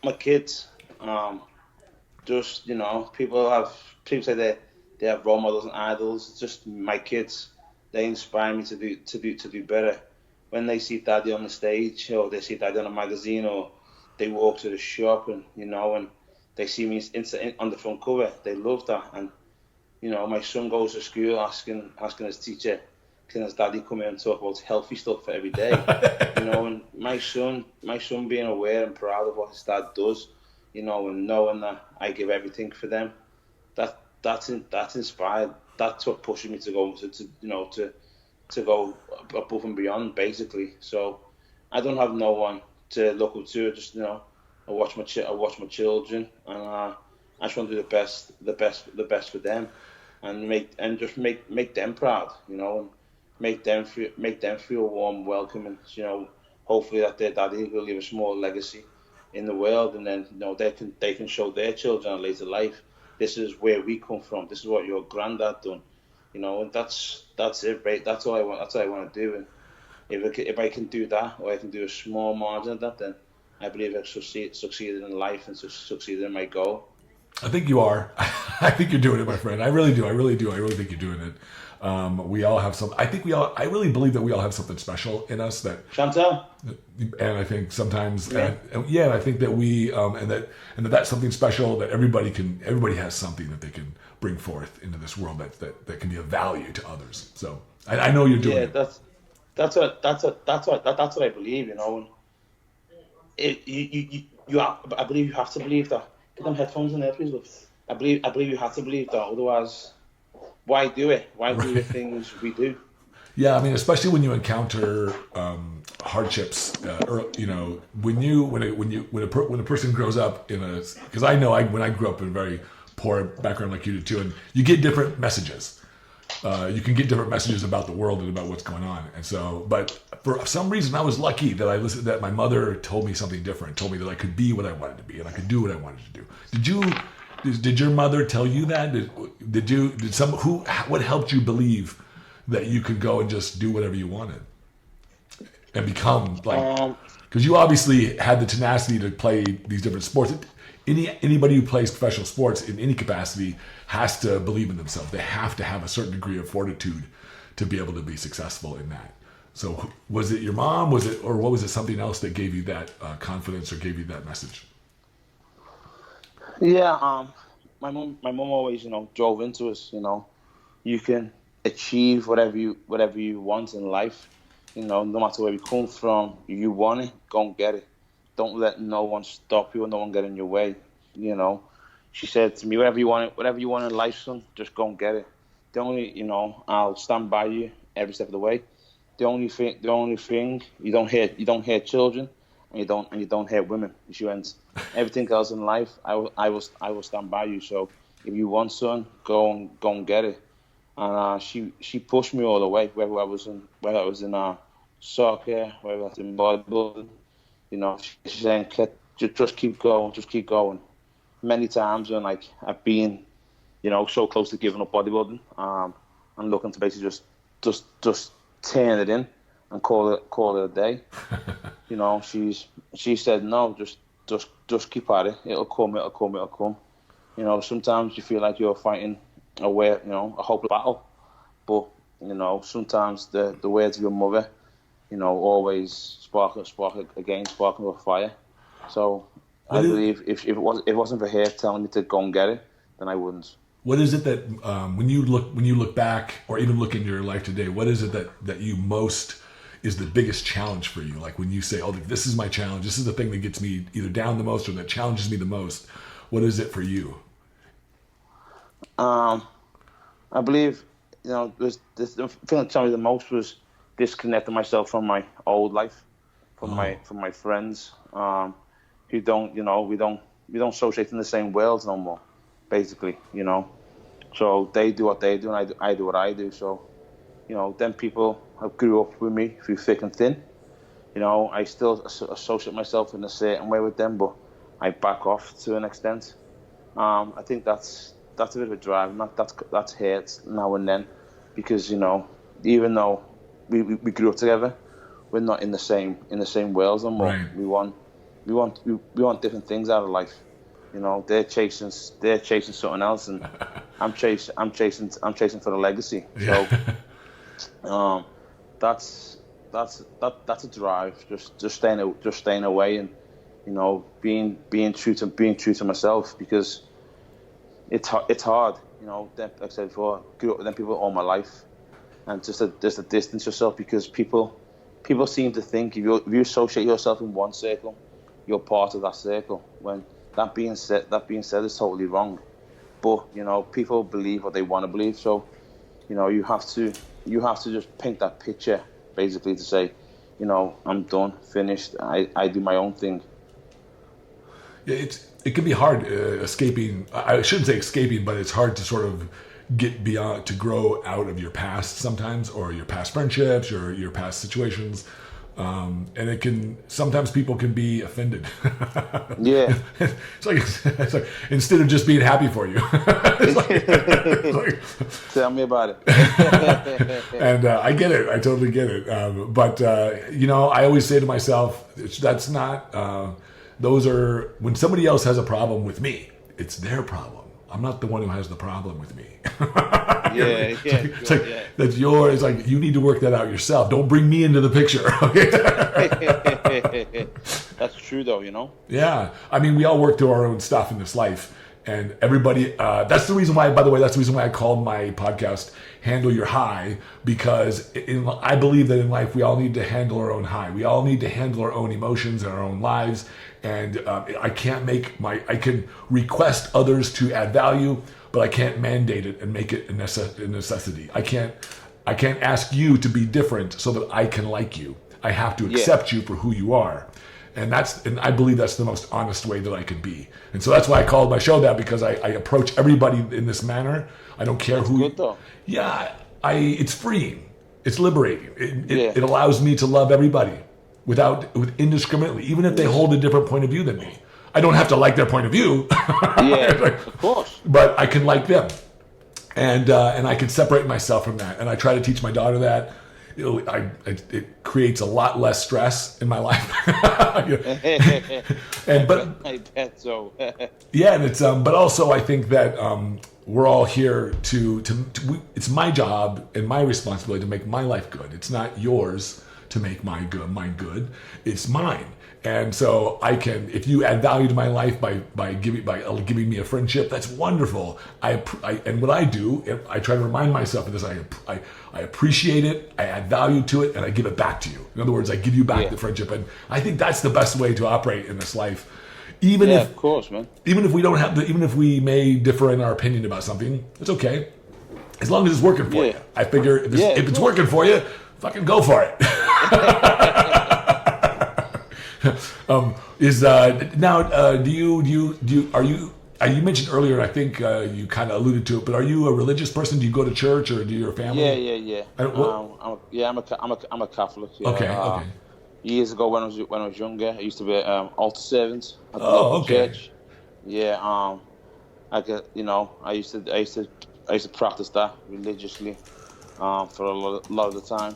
My kids. People say they have role models and idols. It's just my kids. They inspire me to do better. When they see Daddy on the stage, or they see Daddy on a magazine, or they walk to the shop and they see me on the front cover, they love that. And my son goes to school asking his teacher, can his daddy come in and talk about healthy stuff for every day? And my son being aware and proud of what his dad does, and knowing that I give everything for them, that's inspired. That's what pushes me to go to go above and beyond, basically. So I don't have no one to look up to. Just I watch my children, and I just want to do the best for them, and make them proud, and make them feel warm, welcome, and hopefully that their daddy will leave a small legacy in the world, and then they can show their children in later life, this is where we come from, this is what your granddad done. And that's it, right? That's all I want. That's what I want to do. And if I can do that, or I can do a small margin of that, then I believe I've succeeded in life and succeeded in my goal. I think you are. I think you're doing it, my friend. I really do. I really think you're doing it. We all have some. I really believe that we all have something special in us that. Chantal. And I think sometimes, I think that we, and that's something special that everybody has something that they can bring forth into this world that can be of value to others. So I know you're doing it. That's what I believe. I believe you have to believe that. Get them headphones in there, please. Look. I believe you have to believe that. Otherwise, why do it? Why do the things we do? Yeah, I mean, especially when you encounter hardships, when a person grows up because I know when I grew up in a very poor background like you did too, and you get different messages. You can get different messages about the world and about what's going on, and so. But for some reason, I was lucky that that my mother told me something different. Told me that I could be what I wanted to be, and I could do what I wanted to do. Did your mother tell you that? What helped you believe that you could go and just do whatever you wanted and become because you obviously had the tenacity to play these different sports. Anybody who plays professional sports in any capacity has to believe in themselves. They have to have a certain degree of fortitude to be able to be successful in that. So was it your mom? Was it something else that gave you that confidence or gave you that message? Yeah, my mom always, drove into us. You can achieve whatever you want in life. no matter where you come from, you want it, go and get it. Don't let no one stop you, no one get in your way. She said to me, whatever you want in life, son, just go and get it. The only, I'll stand by you every step of the way. The only thing, you don't hurt children, and you don't hurt women. She went, everything else in life, I will stand by you. So if you want, son, go and get it. And she pushed me all the way, whether I was in soccer, whether I was in bodybuilding. She's saying, just keep going. Many times when I've been, so close to giving up bodybuilding, I'm looking to basically just turn it in and call it a day. She said, no, just keep at it. It'll come. Sometimes you feel like you're fighting a hopeless battle, but sometimes the words of your mother, always spark a fire. So I believe if it wasn't for her telling me to go and get it, then I wouldn't. What is it that when you look back, or even look in your life today, what is it that you most is the biggest challenge for you? Like when you say, "Oh, this is my challenge. This is the thing that gets me either down the most or that challenges me the most." What is it for you? I believe the thing that challenged me the most was disconnecting myself from my old life, from my friends, who don't we don't associate in the same worlds no more, basically. So they do what they do, and I do what I do. So then people have grew up with me through thick and thin. I still associate myself in a certain way with them, but I back off to an extent. I think that's a bit of a drive, and that hurts now and then, because even though we grew up together, we're not in the same worlds no more. Right. We want different things out of life. They're chasing something else, and I'm chasing for the legacy. Yeah. So that's a drive. Just staying away, and being true to myself, because it's hard. Like I said before, I grew up with them people all my life, and just a distance yourself, because people seem to think if you associate yourself in one circle, you're part of that circle. When that being said is totally wrong. But people believe what they want to believe. So you have to just paint that picture, basically, to say, I'm done, finished. I do my own thing. Yeah, it can be hard escaping. I shouldn't say escaping, but it's hard to sort of get beyond, to grow out of your past sometimes, or your past friendships, or your past situations. And sometimes people can be offended. Yeah. It's like instead of just being happy for you. it's like, tell me about it. And I get it. I totally get it. But I always say to myself, that's not, those are, when somebody else has a problem with me, it's their problem. I'm not the one who has the problem with me. That's yours. Like, you need to work that out yourself. Don't bring me into the picture. Okay. That's true, though. Yeah. I mean, we all work through our own stuff in this life, and everybody. That's the reason why. By the way, that's the reason why I called my podcast "Handle Your High," because I believe that in life we all need to handle our own high. We all need to handle our own emotions and our own lives. And I can request others to add value, but I can't mandate it and make it a necessity. I can't ask you to be different so that I can like you. I have to accept you for who you are. And I believe that's the most honest way that I could be. And so that's why I called my show that, because I approach everybody in this manner. I don't care who. Good, though. Yeah, it's freeing. It's liberating. It allows me to love everybody indiscriminately, even if they hold a different point of view than me. I don't have to like their point of view. Of course. But I can like them, and I can separate myself from that. And I try to teach my daughter that. It creates a lot less stress in my life. But I bet so. Yeah, and it's but also I think that we're all here to it's my job and my responsibility to make my life good. It's not yours to make mine good. It's mine. And so if you add value to my life by giving me a friendship, that's wonderful. And what I do, I try to remind myself of this. I appreciate it, I add value to it, and I give it back to you. In other words, I give you back the friendship, and I think that's the best way to operate in this life. Even if, of course, man. Even if we don't have even if we may differ in our opinion about something, it's okay, as long as it's working for you. I figure if it's working for you, fucking go for it. You mentioned earlier, and I think you kind of alluded to it, but are you a religious person? Do you go to church, or do your family? Yeah. I'm a Catholic. Yeah. Okay. Years ago, when I was younger, I used to be altar servant at the local church. Yeah. I used to practice that religiously for a lot of the time.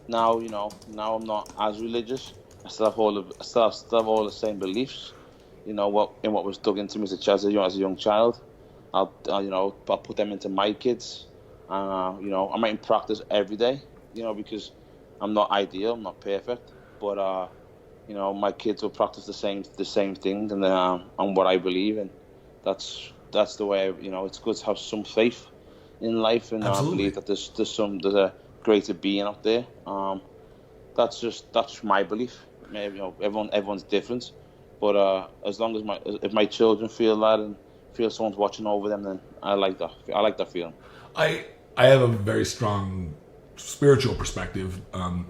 Now, I'm not as religious. I still have all the same beliefs. What was dug into me as a young child. I'll put them into my kids. I'm not in practice every day. Because I'm not ideal, I'm not perfect, but my kids will practice the same thing and what I believe in. That's the way. It's good to have some faith in life, and I believe that there's a greater being out there. That's my belief. Maybe everyone's different, but as long as if my children feel that and feel someone's watching over them, then I like that. I like that feeling. I have a very strong spiritual perspective.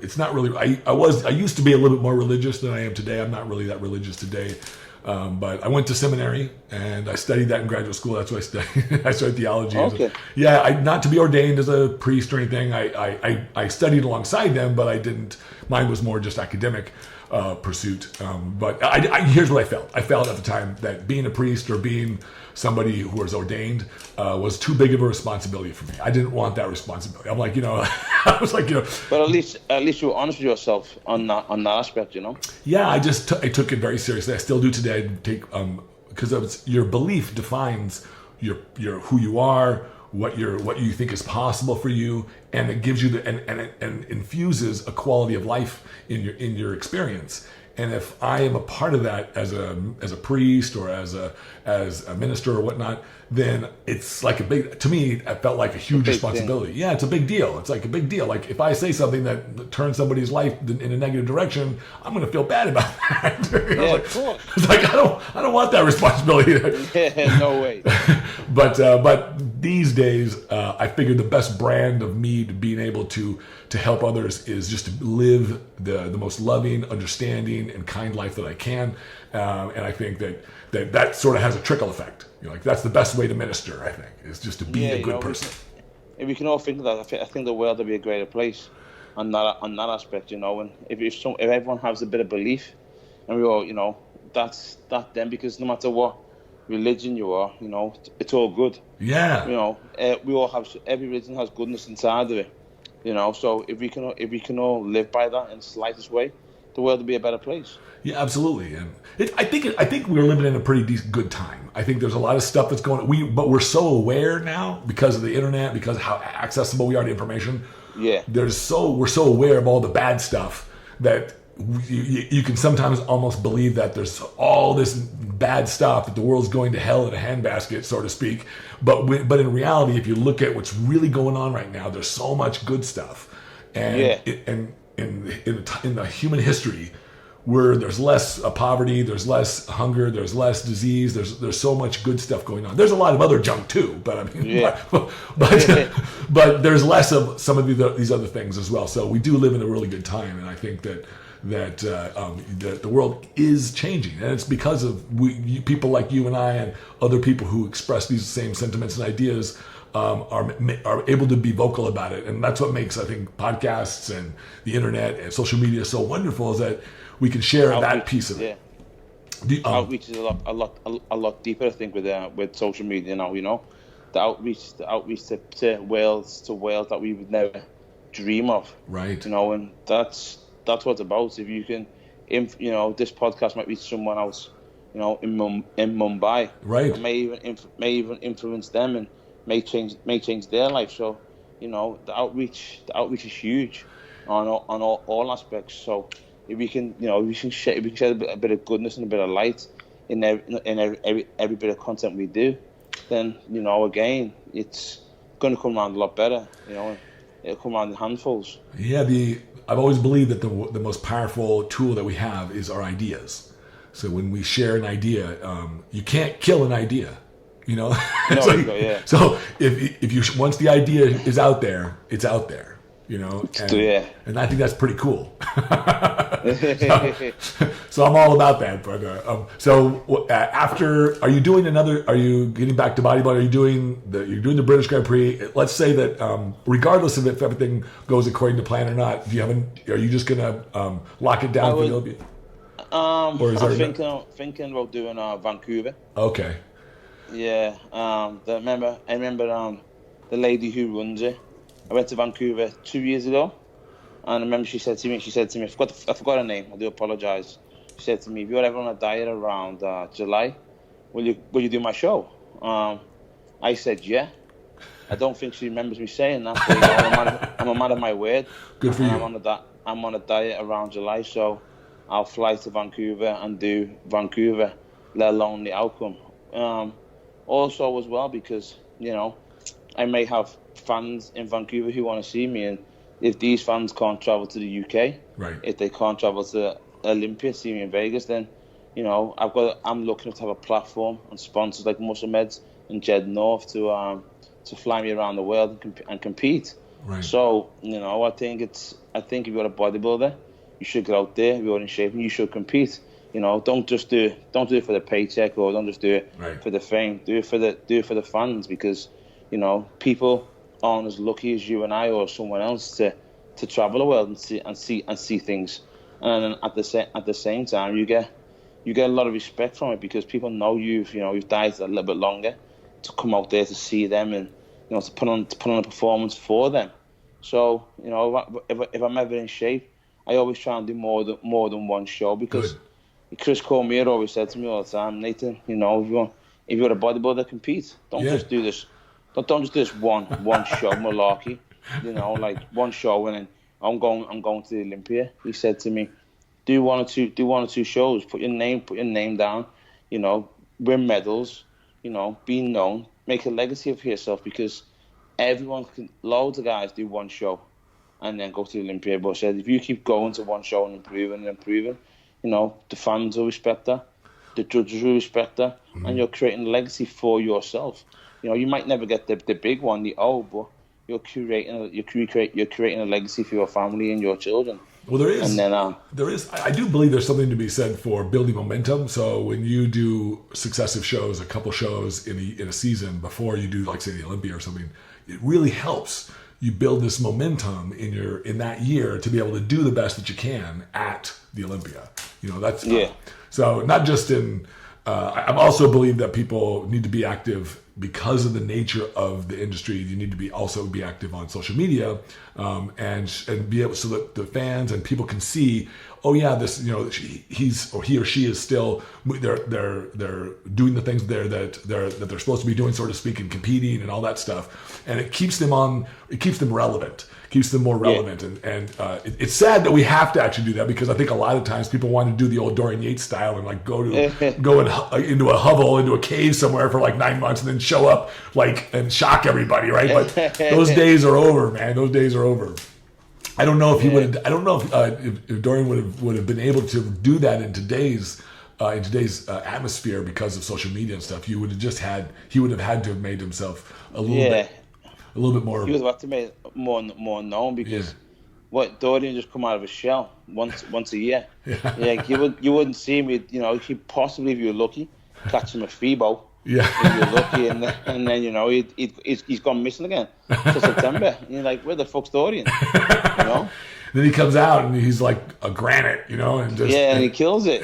It's not really. I used to be a little bit more religious than I am today. I'm not really that religious today. But I went to seminary and I studied that in graduate school. That's what I studied. I studied theology. Okay. Not to be ordained as a priest or anything. I studied alongside them, but I didn't. Mine was more just academic pursuit. But here's what I felt. I felt at the time that being a priest or being somebody who was ordained was too big of a responsibility for me. I didn't want that responsibility. I'm like, I was like, But at least you were honest with yourself on that aspect, Yeah, I took it very seriously. I still do today. Because your belief defines your who you are, what you think is possible for you, and it gives you and infuses a quality of life in your experience. And if I am a part of that as a priest or as a minister or whatnot, then it's like to me, it felt like a huge responsibility. Yeah, it's a big deal. It's like a big deal. Like if I say something that turns somebody's life in a negative direction, I'm going to feel bad about that. Of course. It's like I don't want that responsibility. Yeah, no way. But these days, I figured the best brand of me to being able to help others is just to live the most loving, understanding, and kind life that I can. And I think that sort of has a trickle effect. That's the best way to minister, I think, is just to be a good person. If we can all think of that, I think the world will be a greater place on that aspect, And if everyone has a bit of belief, and we all, that's that then, because no matter what religion you are, it's all good. Yeah. We all have, every religion has goodness inside of it. So if we can all live by that in the slightest way, the world will be a better place. Yeah, absolutely. And I think we're living in a pretty good time. I think there's a lot of stuff that's going on. But we're so aware now because of the internet, because of how accessible we are to information. Yeah. We're so aware of all the bad stuff that you can sometimes almost believe that there's all this bad stuff, that the world's going to hell in a handbasket, so to speak. But in reality, if you look at what's really going on right now, there's so much good stuff. And in the human history, where there's less poverty, there's less hunger, there's less disease, there's so much good stuff going on. There's a lot of other junk too, but I mean, but there's less of some of these other things as well. So we do live in a really good time, and I think that the world is changing, and it's because of people like you and I and other people who express these same sentiments and ideas. Are able to be vocal about it, and that's what makes, I think, podcasts and the internet and social media so wonderful, is that we can share that piece of it. Outreach is a lot deeper, I think, with social media now. The outreach to worlds that we would never dream of. Right. And that's what it's about. If you can, this podcast might reach someone else, in Mumbai. Right. It may even influence them and may change their life. So, the outreach is huge on all aspects. So if we can, if we can shed a bit of goodness and a bit of light in every bit of content we do, then again, it's going to come around a lot better. It'll come around in handfuls. Yeah, I've always believed that the most powerful tool that we have is our ideas. So when we share an idea, you can't kill an idea. No, So if you once the idea is out there, it's out there. And I think that's pretty cool. So I'm all about that. But after, are you getting back to bodybuilding? Are you doing the British Grand Prix? Let's say that regardless of if everything goes according to plan or not, are you just gonna lock it down for the Olympia? I'm thinking about doing Vancouver. Okay. Yeah. I remember the lady who runs it. I went to Vancouver 2 years ago, and I remember she said to me, I forgot her name. I do apologize. She said to me, "If you're ever on a diet around July, will you do my show?" I said, "Yeah." I don't think she remembers me saying that. But, I'm a man of my word. Good for you. I'm on a diet around July, so I'll fly to Vancouver and do Vancouver, let alone the outcome. Also as well, because I may have fans in Vancouver who want to see me, and if these fans can't travel to the UK, right, if they can't travel to Olympia, see me in Vegas, then I'm looking to have a platform and sponsors like Muscle Meds and Jed North to fly me around the world and compete. Right. So I think if you're a bodybuilder, you should get out there. If you're in shape, and you should compete. Don't do it for the paycheck, or don't just do it for the fame. Do it for the fans, because people aren't as lucky as you and I or someone else to travel the world and see things. And at the same time, you get a lot of respect from it, because people know you've dieted a little bit longer to come out there to see them, and to put on a performance for them. So if I'm ever in shape, I always try and do more than one show, because Chris Cormier always said to me all the time, "Nathan, if you're a bodybuilder, compete. Don't just do this. Don't just do this one show malarkey. Like one show and then I'm going to the Olympia." He said to me, "Do one or two shows. Put your name down. Win medals. Be known. Make a legacy of yourself, because loads of guys do one show and then go to the Olympia. But I said, if you keep going to one show and improving, the fans will respect that, the judges will respect that, and you're creating a legacy for yourself. You might never get the big one, but you're creating a legacy for your family and your children." Well, there is. I do believe there's something to be said for building momentum. So when you do successive shows, a couple shows in a season before you do, like say the Olympia or something, it really helps you build this momentum in that year to be able to do the best that you can at the Olympia. That's so not just in. I also believe that people need to be active because of the nature of the industry. You need to also be active on social media, and be able, so that the fans and people can see, oh yeah, this, he or she is still, they're doing the things that they're supposed to be doing, so to speak, and competing and all that stuff, and it keeps them relevant. Keeps them more relevant, and it's sad that we have to actually do that, because I think a lot of times people want to do the old Dorian Yates style and like go into a hovel, into a cave somewhere for like 9 months and then show up and shock everybody, right? But those days are over, man. Those days are over. I don't know if he would. I don't know if Dorian would have been able to do that in today's atmosphere because of social media and stuff. He would have had to have made himself a little bit more. He would have had to make more known, because Dorian just come out of a shell once a year. Yeah, you wouldn't see him. He possibly, if you were lucky, catch him a FIBO. Yeah, if you're lucky, and then he's gone missing again till September. And you're like, where the fuck's Dorian? Then he comes out and he's like a granite, and just and he kills it.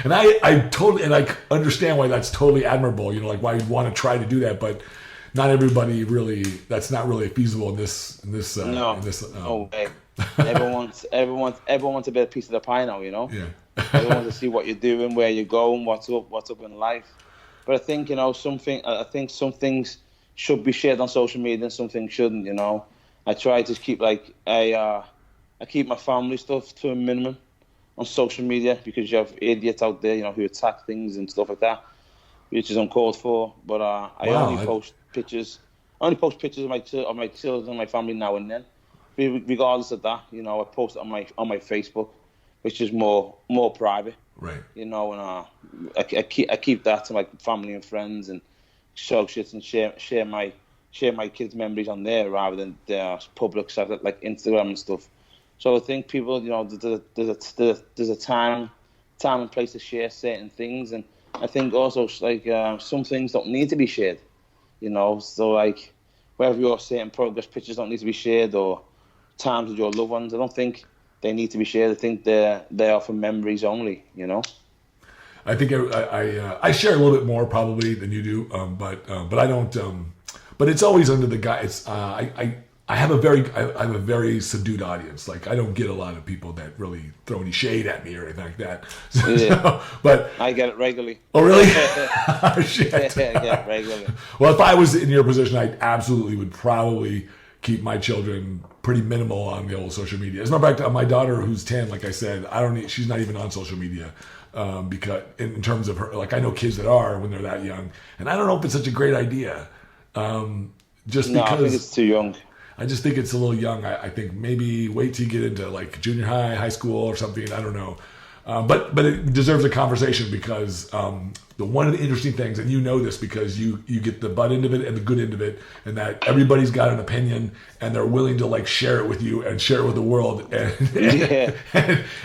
And I totally understand why that's totally admirable. Like why you'd want to try to do that, but not everybody really. That's not really feasible in this. No way. Everyone wants a bit of piece of the pie now. Yeah. Everyone wants to see what you're doing, where you're going, what's up in life. But I think some things should be shared on social media and some things shouldn't. I try to keep I I keep my family stuff to a minimum on social media, because you have idiots out there, who attack things and stuff like that, which is uncalled for. But I only post pictures. I only post pictures of my children and my family now and then. Regardless of that, I post it on my Facebook, which is more private. Right. And I keep that to my family and friends, and show shit and share my kids' memories on there rather than their public stuff like Instagram and stuff. So I think people, there's a time and place to share certain things, and I think also like some things don't need to be shared. So like whether your certain progress pictures don't need to be shared, or times with your loved ones, I don't think they need to be shared. I think they are for memories only. I think I share a little bit more probably than you do, but I don't. But it's always under the guy. It's I have a very subdued audience. Like I don't get a lot of people that really throw any shade at me or anything like that. Yeah. But I get it regularly. Oh really? Oh, shit. Yeah, I get it regularly. Well, if I was in your position, I absolutely would probably keep my children pretty minimal on the old social media. As a matter of fact, my daughter, who's 10, like I said, she's not even on social media. Because in terms of her, like I know kids that are when they're that young, and I don't know if it's such a great idea. Because I think it's too young. I just think it's a little young. I think maybe wait till you get into like junior high, high school or something. I don't know. But it deserves a conversation because one of the interesting things, and you know this because you get the butt end of it and the good end of it, and that everybody's got an opinion and they're willing to like share it with you and share it with the world.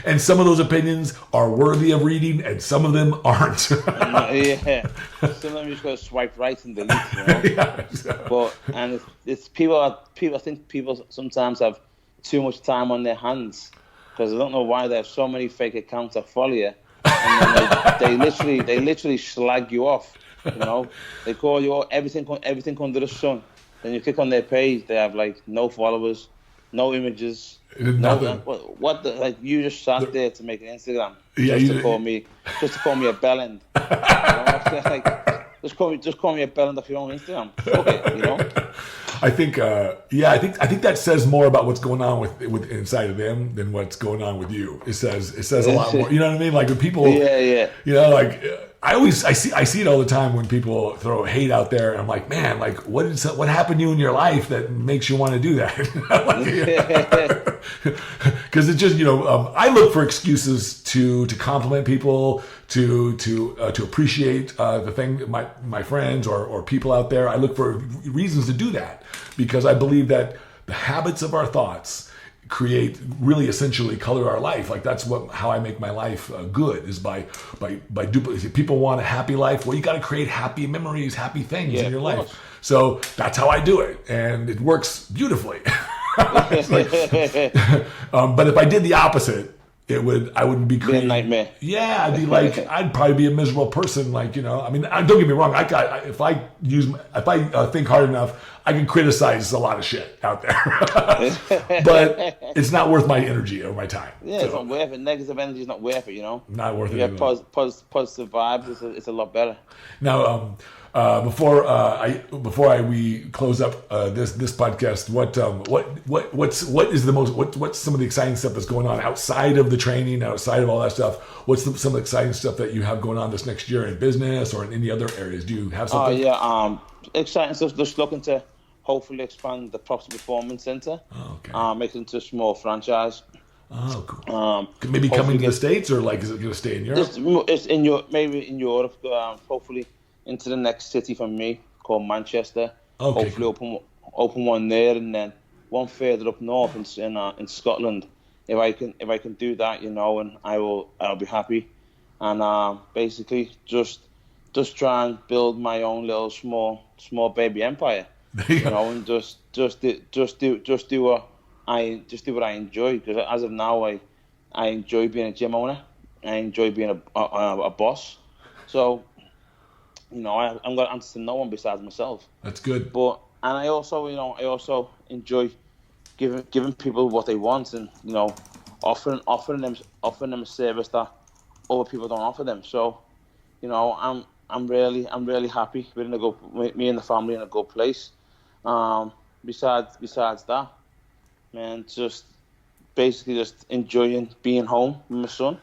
And some of those opinions are worthy of reading and some of them aren't. Yeah. Some of them you just got to swipe right and delete. Yeah, But it's people. I think people sometimes have too much time on their hands. Because I don't know why they have so many fake accounts that follow you, and then they literally slag you off. They call you everything under the sun. Then you click on their page, they have like no followers, no images, nothing. Like you just sat there to make an Instagram to call me a bellend. Just call me a bellend off your own Instagram. Fuck it, I think that says more about what's going on with inside of them than what's going on with you. It says a lot more. You know what I mean? Like when people, like I see it all the time when people throw hate out there, and I'm like, man, like what happened to you in your life that makes you want to do that? Because it's just I look for excuses to compliment people, to appreciate the thing my friends or people out there. I look for reasons to do that because I believe that the habits of our thoughts create really essentially color our life. Like that's how I make my life good is by duplicating. People want a happy life. Well, you got to create happy memories, happy things in your life. So that's how I do it, and it works beautifully. But if I did the opposite, I wouldn't be creating a nightmare. Yeah, I'd be like, I'd probably be a miserable person. Like, I mean, don't get me wrong. If I think hard enough, I can criticize a lot of shit out there, but it's not worth my energy or my time. Yeah, it's not worth it. Negative energy is not worth it. Not worth it. If you have positive vibes, it's a lot better. Now, before we close up this podcast, what's some of the exciting stuff that's going on outside of the training, outside of all that stuff? What's some of the exciting stuff that you have going on this next year in business or in any other areas? Do you have something? Exciting stuff. Just looking to hopefully expand the Props Performance Center. Oh, okay. Make it into a small franchise. Oh, cool. Maybe coming to the States, or like is it going to stay in Europe? It's in Europe, maybe in Europe. Hopefully into the next city from me called Manchester. Okay. Hopefully open one there, and then one further up north in Scotland. If I can do that, and I'll be happy. And basically just try and build my own little small baby empire. And just do what I enjoy, because as of now I enjoy being a gym owner. I enjoy being a boss. So I'm gonna answer to no one besides myself. That's good. And I also enjoy giving people what they want, and offering them a service that other people don't offer them. So I'm really happy. We're gonna go, me and the family, in a good place. Besides that, man, just basically just enjoying being home with my son,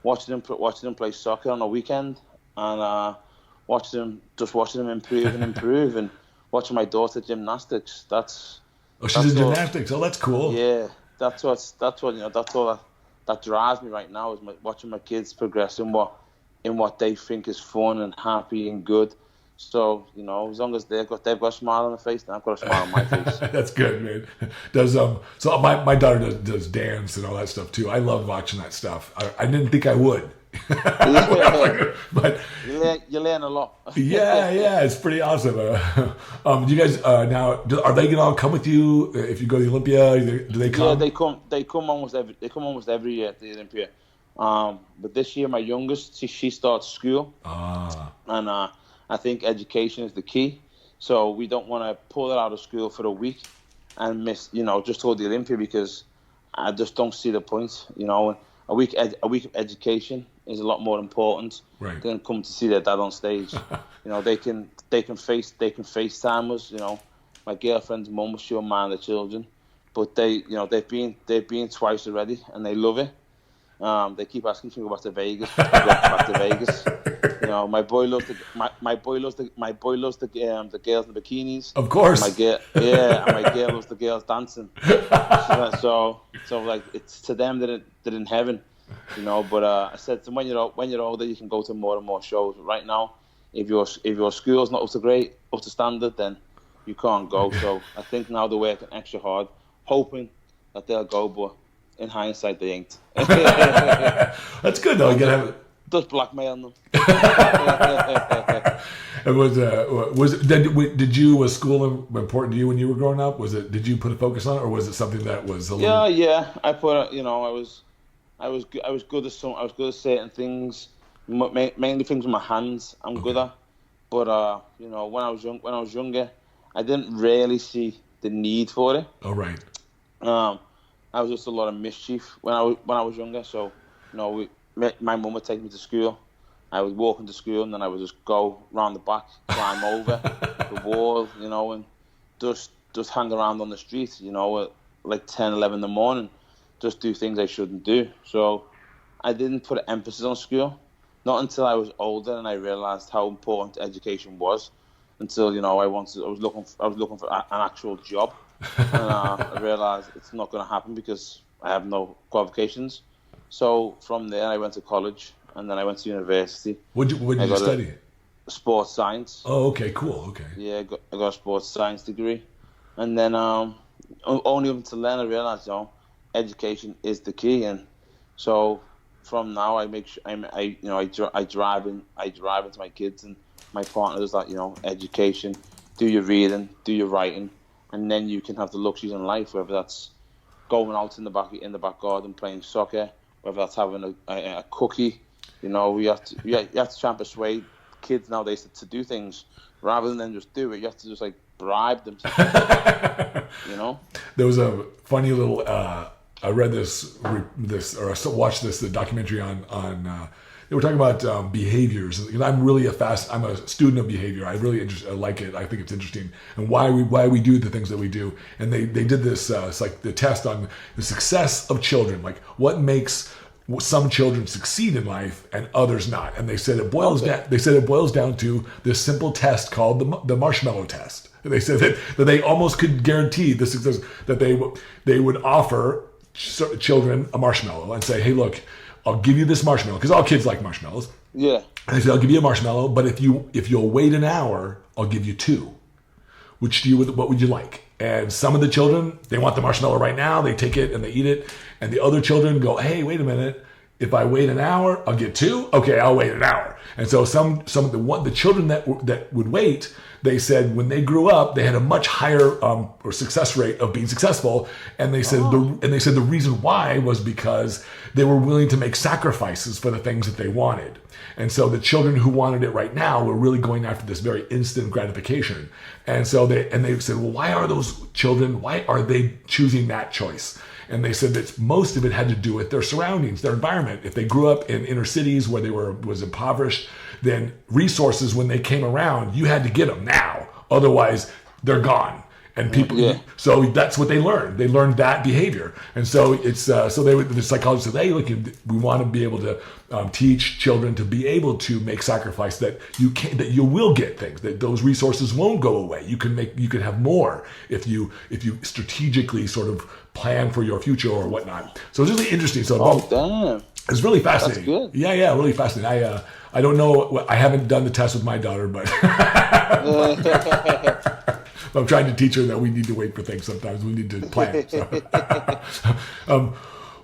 watching him play soccer on a weekend, and watching him improve, and watching my daughter gymnastics. Oh, she's in gymnastics. Oh, that's cool. Yeah, that's all that drives me right now is watching my kids progress in what they think is fun and happy and good. So, as long as they've got a smile on their face, then I've got a smile on my face. That's good, man. So my daughter does dance and all that stuff too. I love watching that stuff. I didn't think I would. But you learn a lot. yeah, it's pretty awesome. Do you guys now? Are they gonna all come with you if you go to the Olympia? Do they come? Yeah, they come almost every year at the Olympia. But this year, my youngest, she starts school, and I think education is the key. So we don't want to pull her out of school for a week and miss, just hold the Olympia, because I just don't see the point. A week of education is a lot more important than come to see their dad on stage. They can FaceTime us. My girlfriend's mum will show mind the children, but they've been twice already and they love it. They keep asking me to go back to Vegas. My boy loves the girls in the bikinis. Of course. And my girl loves the girls dancing. So like, it's to them that they're in heaven, But I said to them, when you're older, you can go to more and more shows. But right now, if your school's not up to standard, then you can't go. So I think now they're working extra hard, hoping that they'll go, but in hindsight, they ain't. That's good though. You gotta have it. Just blackmail them. Was school important to you when you were growing up? Did you put a focus on it, or was it something that was a little? Yeah. I put I was good at some. I was good at certain things, mainly things with my hands. I'm good at, but when I was younger, I didn't really see the need for it. Oh right. I was just a lot of mischief when I was younger. So, my mum would take me to school. I would walk into school and then I would just go round the back, climb over the wall, and just hang around on the street, at like 10, 11 in the morning, just do things I shouldn't do. So I didn't put emphasis on school, not until I was older and I realised how important education was. Until I was looking for an actual job, and I realised it's not going to happen because I have no qualifications. So from there, I went to college, and then I went to university. What did you study? Sports science. Oh, okay, cool. Okay. Yeah, I got a sports science degree, and then only until then I realised, education is the key, and so from now I make sure I drive into my kids and my partner is like, education, do your reading, do your writing, and then you can have the luxuries in life, whether that's going out in the back garden playing soccer, whether that's having a cookie. You have to try and persuade kids nowadays to do things rather than just do it. You have to just like bribe them to There was a funny little I read this or I watched the documentary on they were talking about behaviors. I'm a student of behavior. I like it. I think it's interesting, and why we do the things that we do. And they did this. It's like the test on the success of children. Like what makes some children succeed in life and others not. And they said it boils down. They said it boils down to this simple test called the marshmallow test. And they said that they almost could guarantee the success, that they would offer children a marshmallow and say, "Hey, look, I'll give you this marshmallow," because all kids like marshmallows. Yeah. And I said, "I'll give you a marshmallow, but if you'll wait an hour, I'll give you 2. What would you like?" And some of the children, they want the marshmallow right now. They take it and they eat it. And the other children go, "Hey, wait a minute. If I wait an hour, I'll get 2. Okay, I'll wait an hour." And so some of the children that would wait, they said when they grew up, they had a much higher or success rate of being successful. And they said the reason why was because they were willing to make sacrifices for the things that they wanted. And so the children who wanted it right now were really going after this very instant gratification. And so they said, "Well, why are those children? Why are they choosing that choice?" And they said that most of it had to do with their surroundings, their environment. If they grew up in inner cities where was impoverished, then resources, when they came around, you had to get them now. Otherwise, they're gone. And people, so that's what they learned. They learned that behavior, and so it's so the psychologist said, "Hey, look, we want to be able to teach children to be able to make sacrifice that you will get things, that those resources won't go away. You can have more if you strategically sort of plan for your future or whatnot." So it's really interesting. So damn, it's really fascinating. That's good. Yeah, really fascinating. I don't know. I haven't done the test with my daughter, but. I'm trying to teach her that we need to wait for things sometimes. We need to plan. So.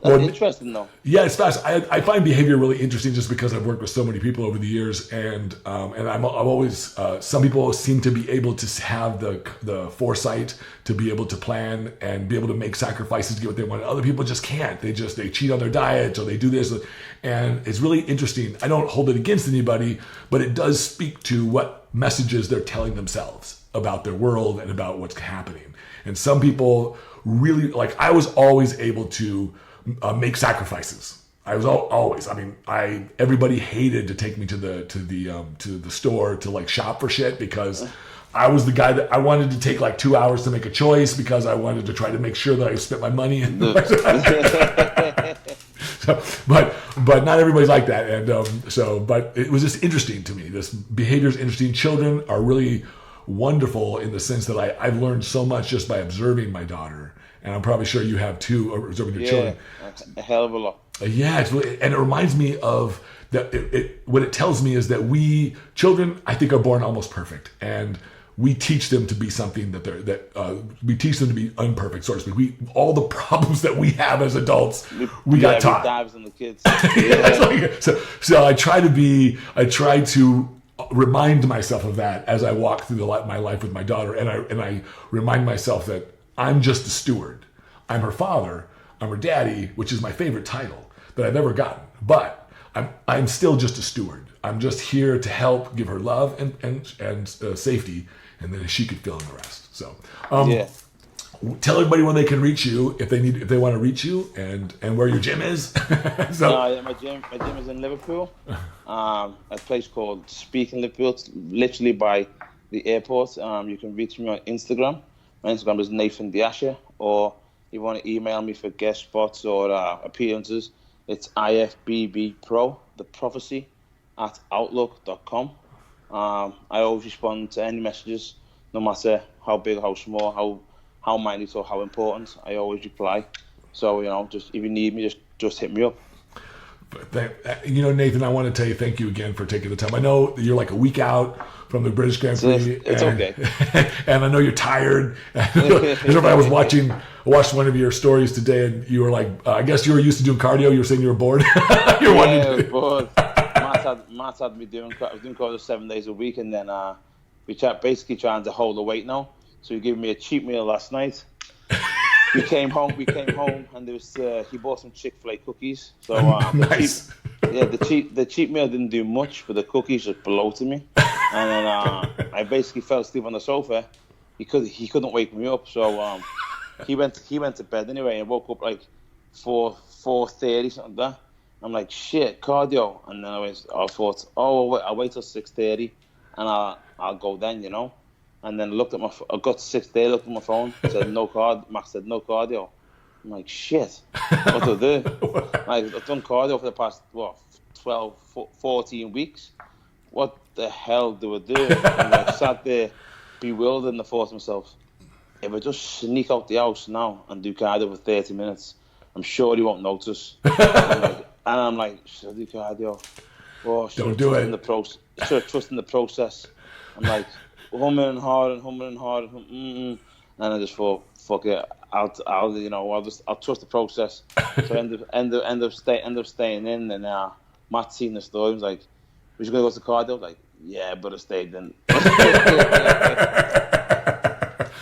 That's interesting, though. Yeah, it's fast. I find behavior really interesting just because I've worked with so many people over the years, and I'm always some people seem to be able to have the foresight to be able to plan and be able to make sacrifices to get what they want. Other people just can't. They cheat on their diet or they do this, and it's really interesting. I don't hold it against anybody, but it does speak to what messages they're telling themselves about their world and about what's happening. And some people really, like, I was always able to make sacrifices. I was always. I mean, everybody hated to take me to the store to like shop for shit because I was the guy that I wanted to take like 2 hours to make a choice because I wanted to try to make sure that I spent my money. So, but not everybody's like that, and but it was just interesting to me. This behavior is interesting. Children are really wonderful in the sense that I've learned so much just by observing my daughter, and I'm probably sure you have too, observing your children. A hell of a lot. Yeah, it's really, and it reminds me of that. What it tells me is that children, I think, are born almost perfect, and we teach them to be something we teach them to be imperfect, so to speak. All the problems that we have as adults, we got taught. Dives on the kids. So I try to remind myself of that as I walk through my life with my daughter, and I remind myself that I'm just a steward. I'm her father. I'm her daddy, which is my favorite title that I've ever gotten. But I'm still just a steward. I'm just here to help, give her love and safety, and then she could fill in the rest. So tell everybody when they can reach you if they want to reach you, and where your gym is. My gym is in Liverpool. A place called Speak in Liverpool. It's literally by the airport. You can reach me on Instagram. My Instagram is Nathan De Asha, or if you want to email me for guest spots or appearances, it's IFBB the prophecy at outlook.com. I always respond to any messages, no matter how big, how small, how minute or how important. I always reply. So, just if you need me, just hit me up. Nathan, I want to tell you thank you again for taking the time. I know that you're like a week out from the British Grand Prix. It's okay. And I know you're tired. I watched one of your stories today, and you were like, I guess you were used to doing cardio. You were saying you were bored. I was bored. Matt had me doing cardio 7 days a week, and then we basically trying to hold the weight now. So he gave me a cheat meal last night. We came home, and there was he bought some Chick-fil-A cookies. So nice. The cheat meal didn't do much, but the cookies just bloated me. And then I basically fell asleep on the sofa. He couldn't wake me up, so he went to bed anyway, and woke up like 4:30 something like that. I'm like, shit, cardio, and then I thought, I'll wait till 6:30, and I'll go then, And then I got to 6:30, looked at my phone, said no cardio. Max said no cardio. I'm like, shit, what do I do? I've done cardio for the past 12, 14 weeks. What the hell do I do? And I sat there bewildered, and I thought to myself, if I just sneak out the house now and do cardio for 30 minutes, I'm sure he won't notice. And I'm like, should I do cardio? Don't do it. Should I trust in the process? I'm like, humming hard, and I just thought, fuck it, I'll trust the process. So end up staying in, and Matt's seen the story. He was like, "Was you gonna go to cardio?" I was like, "Yeah, but I stayed in."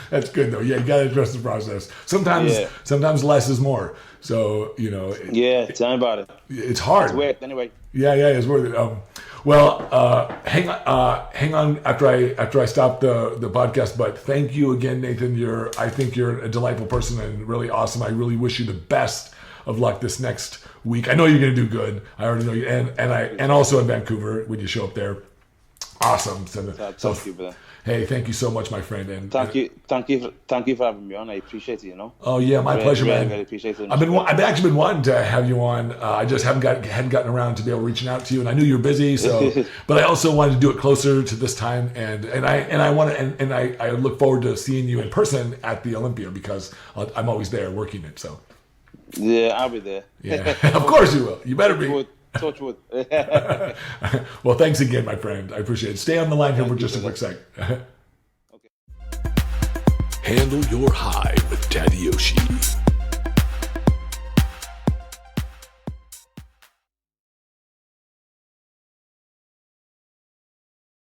That's good though. Yeah, you gotta trust the process. Sometimes less is more. So Yeah, tell me about it. It's hard. It's weird anyway. Yeah, it's worth it. Hang on after I stop the podcast. But thank you again, Nathan. I think you're a delightful person and really awesome. I really wish you the best of luck this next week. I know you're going to do good. I already know you, and also in Vancouver when you show up there. Awesome. So, Thank you, brother. hey, thank you so much, my friend. And Thank you for having me on. I appreciate it. You know. Oh yeah, my pleasure, man. Really appreciate it. I've actually been wanting to have you on. I just hadn't gotten around to be able to reaching out to you, and I knew you were busy. So, but I also wanted to do it closer to this time, and I look forward to seeing you in person at the Olympia because I'm always there working it. So. Yeah, I'll be there. Yeah, of course you will. You better be. Touch wood. Well, thanks again, my friend. I appreciate it. Stay on the line here for just a quick sec. Handle your high with Tadayoshi.